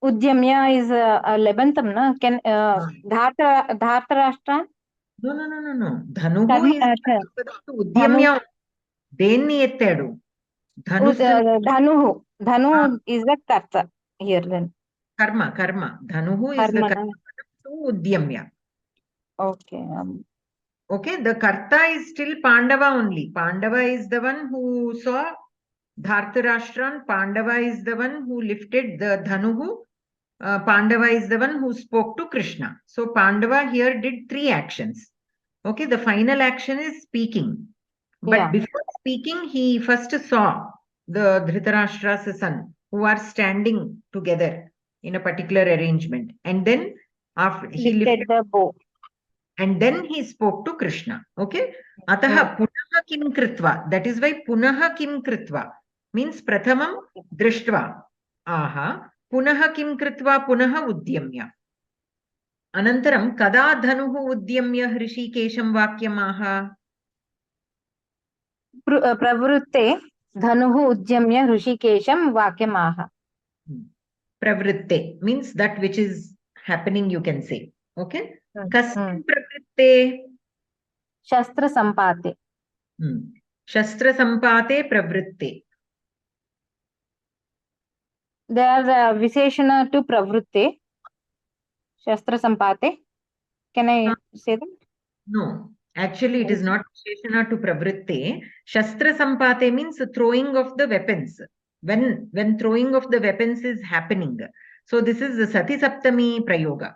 Udyamya is lebantam, na? Can Dhartarashtra? No. Dhanuhu Karma, is Udyamya. Denni ettadu. Dhanuhu. Dhanu is the karta here then. Karma. Dhanuhu is the karma to Udyamya. Okay. Okay, the karta is still Pandava only. Pandava is the one who saw Dhartarashtra. Pandava is the one who lifted the Dhanuhu. Pandava is the one who spoke to Krishna. So Pandava here did 3 actions. Okay, the final action is speaking. But before speaking, he first saw the Dhritarashtra's son, who are standing together in a particular arrangement. And then after he lifted the bow. And then he spoke to Krishna. Okay. Ataha punaha kim kritva. That is why punaha kim kritva means prathamam drishtva. Aha. Punaha kim kritva punaha udyamya. Anantaram kada dhanuhu udyamya hrishikesham vakyamaha. Pravrutte dhanuhu udyamya hrishikesham vakyamaha. Pravritte means that which is happening, you can say. Okay. Kasmin pravritte? Shastra sampate. Shastra sampate pravritte. They are Visheshana to pravrutte. Shastra sampate. Can I say that? No. Actually, it is not Visheshana to pravritte. Shastra sampate means throwing of the weapons. When throwing of the weapons is happening. So this is the Sati Saptami Prayoga.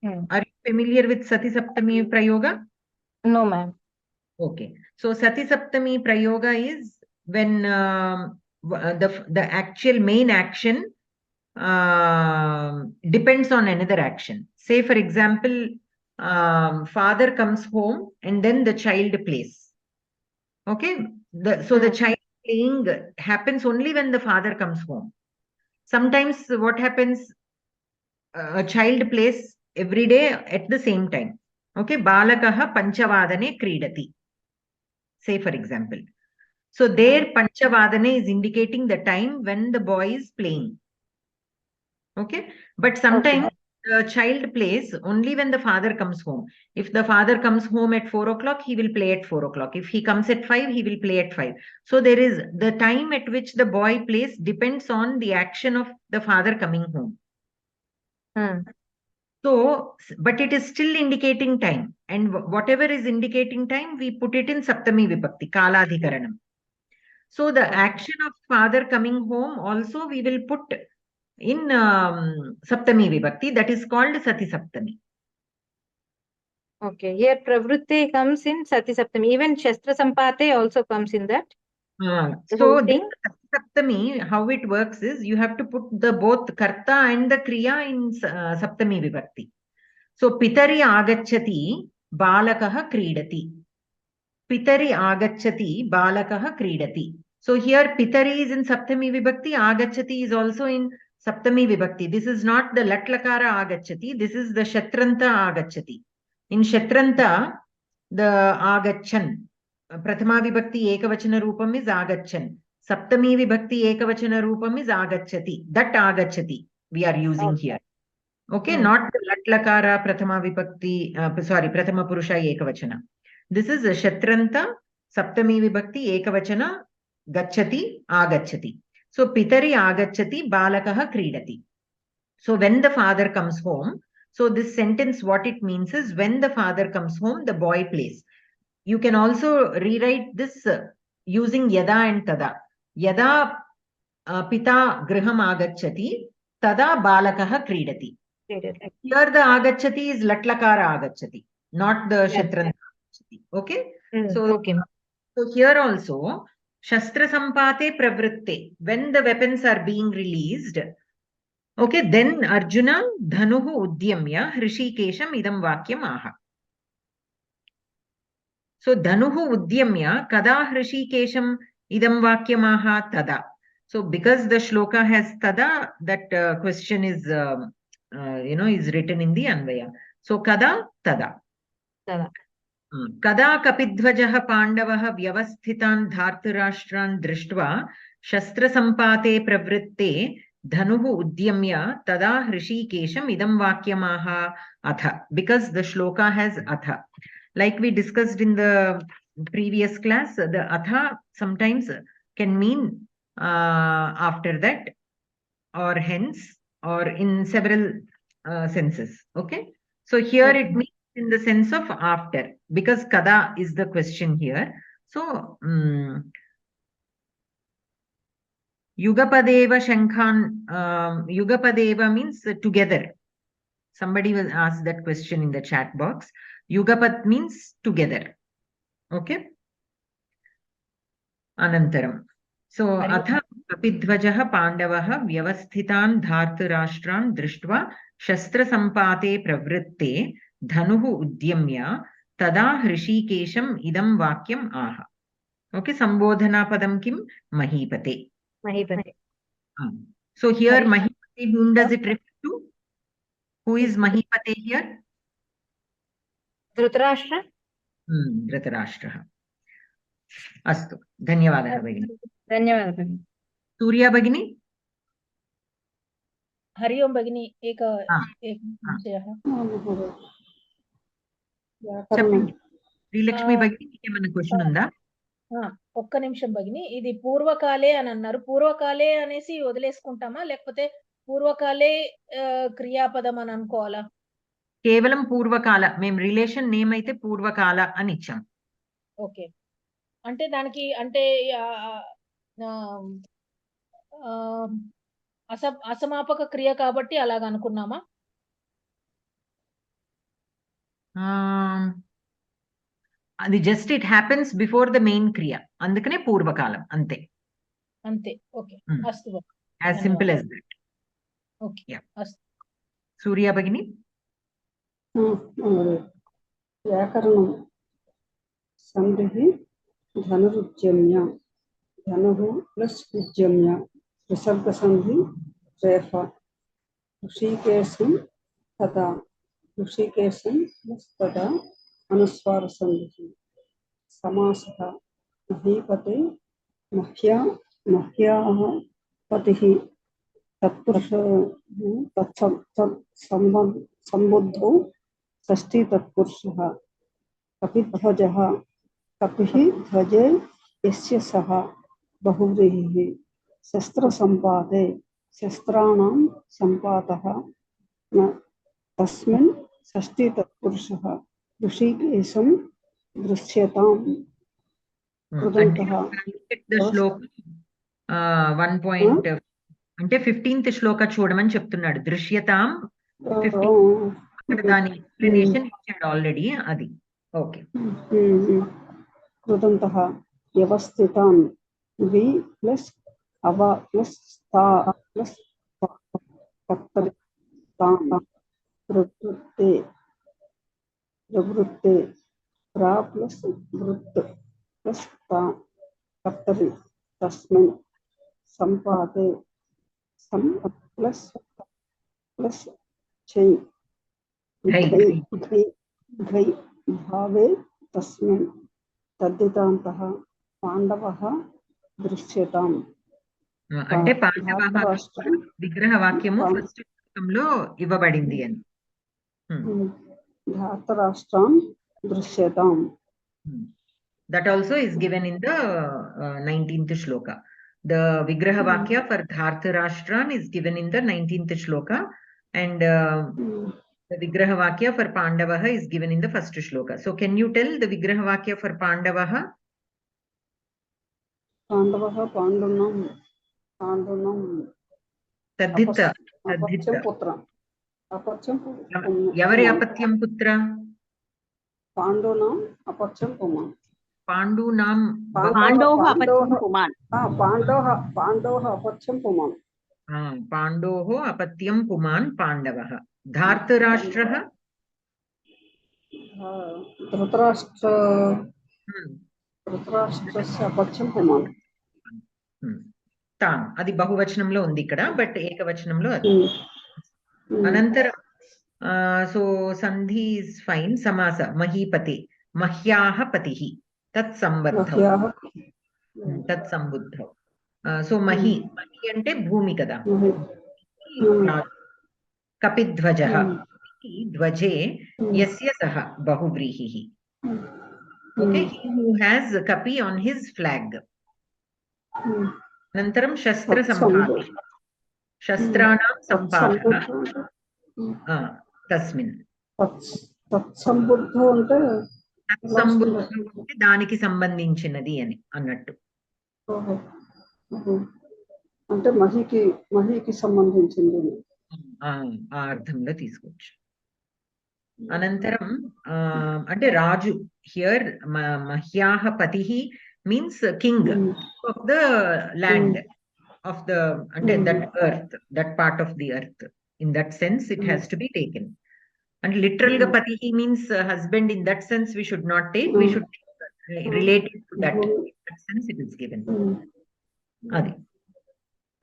Are you familiar with Sati Saptami Prayoga? No, ma'am. Okay. So Sati Saptami Prayoga is when the actual main action depends on another action. Say, for example, father comes home and then the child plays. Okay. The child playing happens only when the father comes home. Sometimes what happens, a child plays every day at the same time. Okay. Balakaha panchavadane kridati. Say, for example. So there panchavadane is indicating the time when the boy is playing. Okay. But sometimes the child plays only when the father comes home. If the father comes home at 4 o'clock, he will play at 4 o'clock. If he comes at 5, he will play at 5. So there is the time at which the boy plays depends on the action of the father coming home. So, but it is still indicating time. And whatever is indicating time, we put it in Saptami Vibhakti, Kaladhikaranam. So the action of father coming home also we will put in Saptami Vibhakti, that is called Sati Saptami. Okay, here Pravrutte comes in Sati Saptami. Even Shastra Sampate also comes in that. So this Saptami, how it works is you have to put the both Karta and the Kriya in Saptami Vibhakti. So Pitari Agachati Balakaha Kridati. Pitari Agachati Balakaha Kridati. So here Pitari is in Saptami Vibhakti, Agachati is also in Saptami Vibhakti. This is not the Latlakara Agachati, this is the Shatranta Agachati. In Shatranta, the Agachan, Prathama Vibhakti Ekavachana Rupam is Agachan. Saptami Vibhakti Ekavachana Rupam is Agachati. That Agachati we are using here. Okay, not the Latlakara Prathama Vibhakti, Prathama Purusha Ekavachana. This is Shatranta, Saptami Vibhakti Ekavachana, Gachati, Agachati. So Pitari Agachati, Balakaha Kridati. So when the father comes home, so this sentence, what it means is when the father comes home, the boy plays. You can also rewrite this using Yada and Tada. Yada Pita Griham Agachati, Tada Balakaha Kridati. Here the Agachati is Latlakara Agachati, not the Shatranta Agachati. Okay? So here also, Shastra Sampate Pravritte, when the weapons are being released, okay, then Arjuna Dhanuhu Udyamya Hrishikesham Idam Vakyam Aha. So Dhanuhu Udyamya Kada Hrishikesham Idam Vakyam Aha Tada. So because the shloka has Tada, that question is, is written in the Anvaya. So Kada Tada. Kada Kapidhvajaha Pandavaha Vyavasthitan Dhartarashtra'n Drishtva Shastra Sampate Pravritte dhanuhu udyamya tada hrishikesham idam vakyamaha atha, because the shloka has atha. Like we discussed in the previous class, the atha sometimes can mean after that, or hence, or in several senses. Okay. So here it means in the sense of after, because kada is the question here. So Yugapadeva Shankhan, Yugapadeva means together. Somebody will ask that question in the chat box. Yugapat means together. Okay. Anantaram. So atha kapidhvajaha pandavaha vyavasthitan dhartarashtraन् drishtva shastra sampate pravritte dhanuhu udyamya tada hrishikesham idam vakyam aha. Okay, sambodhana padam kim? Mahipate. Mahipate. So here Mahipate, whom does it refer to? Who is Mahipate here? Dhritarashtra. Dhritarashtra. Astu. Dhanyavadah Bhagini. Dhanyavadah Bhagini. Surya Bhagini. Hari Om Bhagini. Ek విషయः. చెప్పండి శ్రీలక్ష్మి భగిని, ఏమైనా question ఉందా? ఒక్క నిమిషం భగిని, ఇది పూర్వకాలే అని అన్నారు. పూర్వకాలే అనేసి వదిలేసుకుంటామా, లేకపోతే పూర్వకాలే క్రియాపదం అని అనుకోవాలా? కేవలం పూర్వకాల. మేము రిలేషన్ నేమ్ అయితే పూర్వకాల అని ఇచ్చాం. ఓకే, అంటే దానికి అంటే అసమాపక క్రియ కాబట్టి అలాగ అనుకున్నామా? అది just it happens before the main క్రియ, అందుకనే పూర్వకాలం. అంతే అంతే. ఓకే, అస్తు. As simple as that. Okay, అస్తు. సూర్య భగిని. వ్యాకరణం సంధి ధనురుద్యమ్య, ధనుః ప్లస్ ఉద్యమ్య, విసర్గ సంధి రేఫ, ఋషికేశం తదా, ఋషికేశం ప్లస్ తదా అనుస్వార సంధి, సమాసః మహీపతే మహ్యా మహ్యాః పతిః, తత్పురుష సంబుద్ధౌ షష్ఠీ తత్పురుషః, కపిధ్వజః కపిః ధ్వజే యస్య సహ బహువ్రీహిః, శస్త్ర సంపాతే శస్త్రాణాం సంపాతః తస్మిన్ షష్ఠీ తత్పురుషః, ఋషికేశం దృశ్యతాం. అంటే 15th శ్లోక చూడమని చెప్తున్నాడు. దృశ్యతాం దాని ఎక్స్ప్లెనేషన్ ఇచ్చాడు ఆల్రెడీ. అది ఓకే. కృతంతః వ్యవస్థితాన్, వి ప్లస్ అవ ప్లస్ తా ప్లస్ ప్రవృత్తే, ప్రవృత్తే ప్రా ప్లస్ వృత్ ప్లస్ తా కర్తరి, తస్మిన్ సంపాతే సం ప్లస్ ప్లస్ చై ఘై భావే తస్మిన్ తద్దితాంతః పాండవః దృశ్యతాం. అంటే పాండవః విగ్రహ వాక్యము ఫస్ట్ పుస్తకంలో ఇవ్వబడింది అని. ధార్తరాష్ట్రాన్ దృశ్యతాం. That also is given in the 19th shloka. The Vigraha Vakya for Dhartarashtran is given in the 19th shloka, and the Vigraha Vakya for Pandavaha is given in the first shloka. So can you tell the Vigraha Vakya for Pandavaha? Pandavaha Pandunam Tadhita. Apacham putra. Yavari apatyam putra? Pandunam apacham puman. Pandunam Pandoha apacham puman. Pandoha apacham puman. Pandoho apatyam puman Pandavaha. Dhartarashtraha? Dhritarashtrasya apacham puman. తాన్ అది బహువచనంలో ఉంది ఇక్కడ, but ఏకవచనంలో అది. అనంతరం so సంధి is fine. సమాస మహీపతే మహ్యాః పతిః తత్సంబద్ధౌ. So Mahi అంటే భూమి కదా. కపిధ్వజః ధ్వజే యస్య సహ బహువ్రీహిః. Okay, he who has kapi on his flag. Anantaram shastra sampati. Shastranam sampatah. Tasmin. తత్సంబుద్ధం అంటే దానికి సంబంధించినది అని అన్నట్టు. అంటే మహికి సంబంధించింది ఆ అర్థంలో తీసుకోవచ్చు. అనంతరం అంటే రాజు, హియర్ మహ్యాహ పతిః means king of the land of the, అంటే that earth, that part of the earth. In that sense it has to be taken. And literal ga patihi means husband. In that sense we should not take, we should relate it to that. In that sense it is given. Adi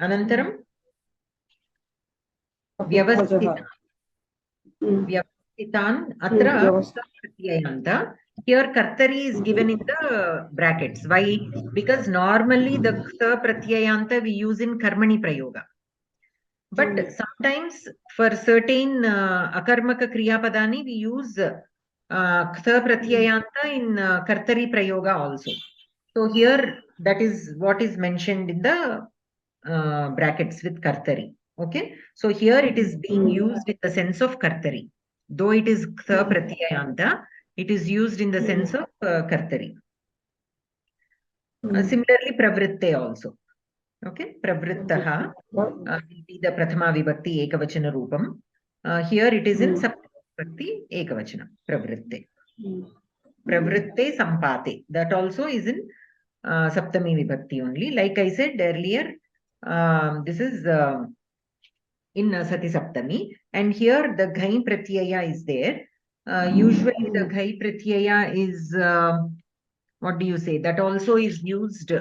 anantaram vyavasthitan atra pratyayanta. Here kartari is given in the brackets. Why? Because normally the ksa pratyayanta we use in karmani prayoga. But sometimes for certain akarmaka kriya padani we use ksa pratyayanta in kartari prayoga also. So here that is what is mentioned in the brackets with kartari. Okay, so here it is being used in the sense of kartari. Though it is ksa pratyayanta, it is used in the sense of kartari. Similarly pravritte also. Okay, pravrittaha will be the prathama vibhakti ekavachana roopam. Here it is in saptami vibhakti ekavachana, pravritte. Pravritte sampate, that also is in saptami vibhakti only. Like I said earlier, this is in sati saptami, and here the ghai pratyaya is there. Usually the ghai pratyaya is what do you say, that also is used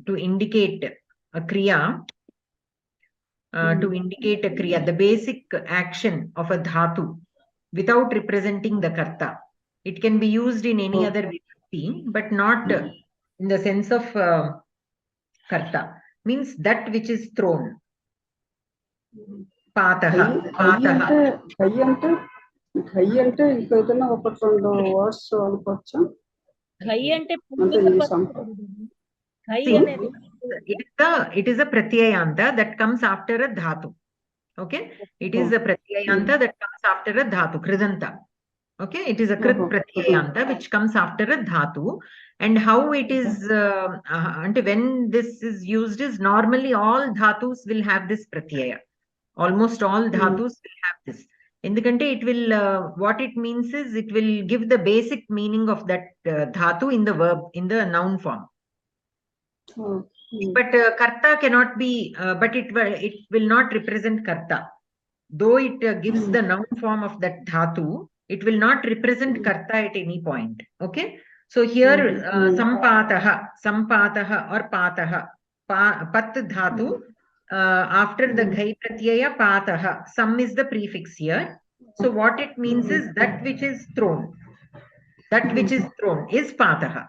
to indicate a kriya, the basic action of a dhatu without representing the karta. It can be used in any other vibhakti, but not in the sense of karta. Means that which is thrown. Pataha. ఘై అంటే ఇంకా ఏదైనా ఒకటి రెండు words అనుకోవచ్చా? ఘై అంటే it is a pratyayanta that comes after a dhatu. Okay, it is a pratyayanta that comes after a dhatu, kridanta. Okay, it is a krit pratyayanta which comes after a dhatu. And how it is and when this is used is normally all dhatus will have this pratyaya. Almost all dhatus will have this. Endukante it will what it means is it will give the basic meaning of that dhatu in the verb, in the noun form. But karta cannot be, but it will not represent karta. Though it gives the noun form of that dhatu, it will not represent karta at any point. Okay, so here sampataha or pataha, pat dhatu, after the ghai pratyaya pataha, sam is the prefix here. So what it means is that which is thrown, is pataha.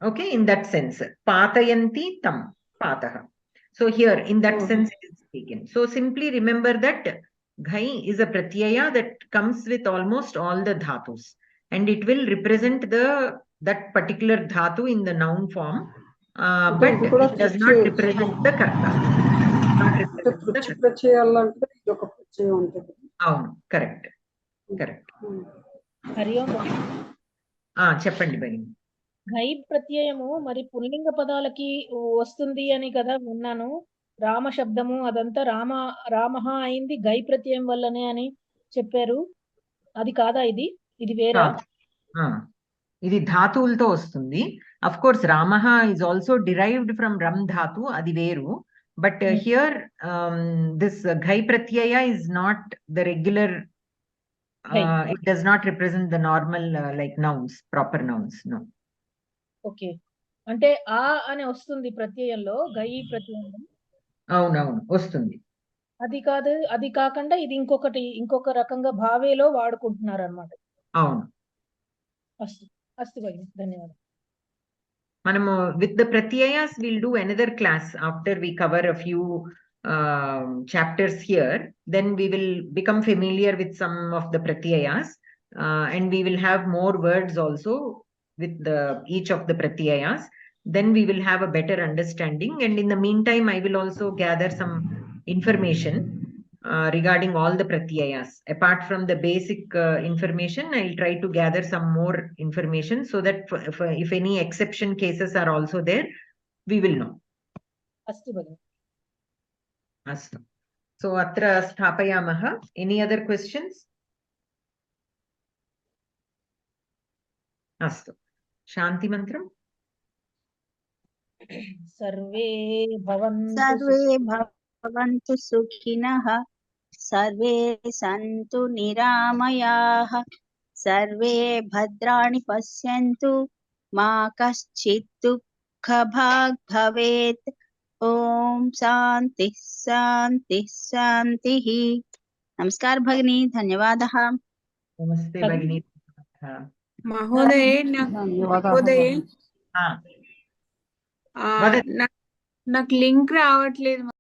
Okay, in that sense, patayanti tam pataha. So here in that sense it is taken. So simply remember that ghai is a pratyaya that comes with almost all the dhatus, and it will represent that particular dhatu in the noun form, but it does not represent the karta. Correct. చెప్పండి భగిని. ఘై ప్రత్యయము మరి పుల్లింగ పదాలకి వస్తుంది అని కదా విన్నాను. రామ శబ్దము అదంతా రామః అయింది ఘై ప్రత్యయం వల్లనే అని చెప్పారు. అది కాదా? ఇది వేరా? ఇది ధాతువులతో వస్తుంది. అఫ్ కోర్స్ రామః ఇస్ ఆల్సో డిరైవ్డ్ ఫ్రమ్ రమ్ ధాతు, అది వేరు. బట్ హియర్ దిస్ ఘై ప్రత్యయ is not the regular, it does not represent the normal like nouns, proper nouns. No. Okay, అంటే ఆ అని వస్తుంది ప్రత్యయంలో, ఘై ప్రత్యయంలో. అవునవును వస్తుంది. అది కాకుండా ఇది ఇంకొక రకంగా భావేలో వాడుకుంటున్నారు అన్నమాట. అవును. అస్తు భగిని, ధన్యవాదాలు. with the pratyayas, we'll do another class after we cover a few chapters here. Then we will become familiar with some of the pratyayas, and we will have more words also with each of the pratyayas. Then we will have a better understanding. And in the meantime, I will also gather some information regarding all the pratyayas. Apart from the basic information, I'll try to gather some more information so that if any exception cases are also there, we will know. Astu Bhagini. Astu. So atra sthapayamaha. Any other questions? Astu. Shanti mantram. Sarve bhavantu सर्वे भवन्तु सुखिनः सर्वे सन्तु निरामयाः सर्वे भद्राणि पश्यन्तु मा कश्चित् दुःखभाग् भवेत् ॐ शान्तिः शान्तिः शान्तिः नमस्कार भगिनी धन्यवादः नमस्ते भगिनी महोदये महोदये నాకు లింక్ రావట్లేదు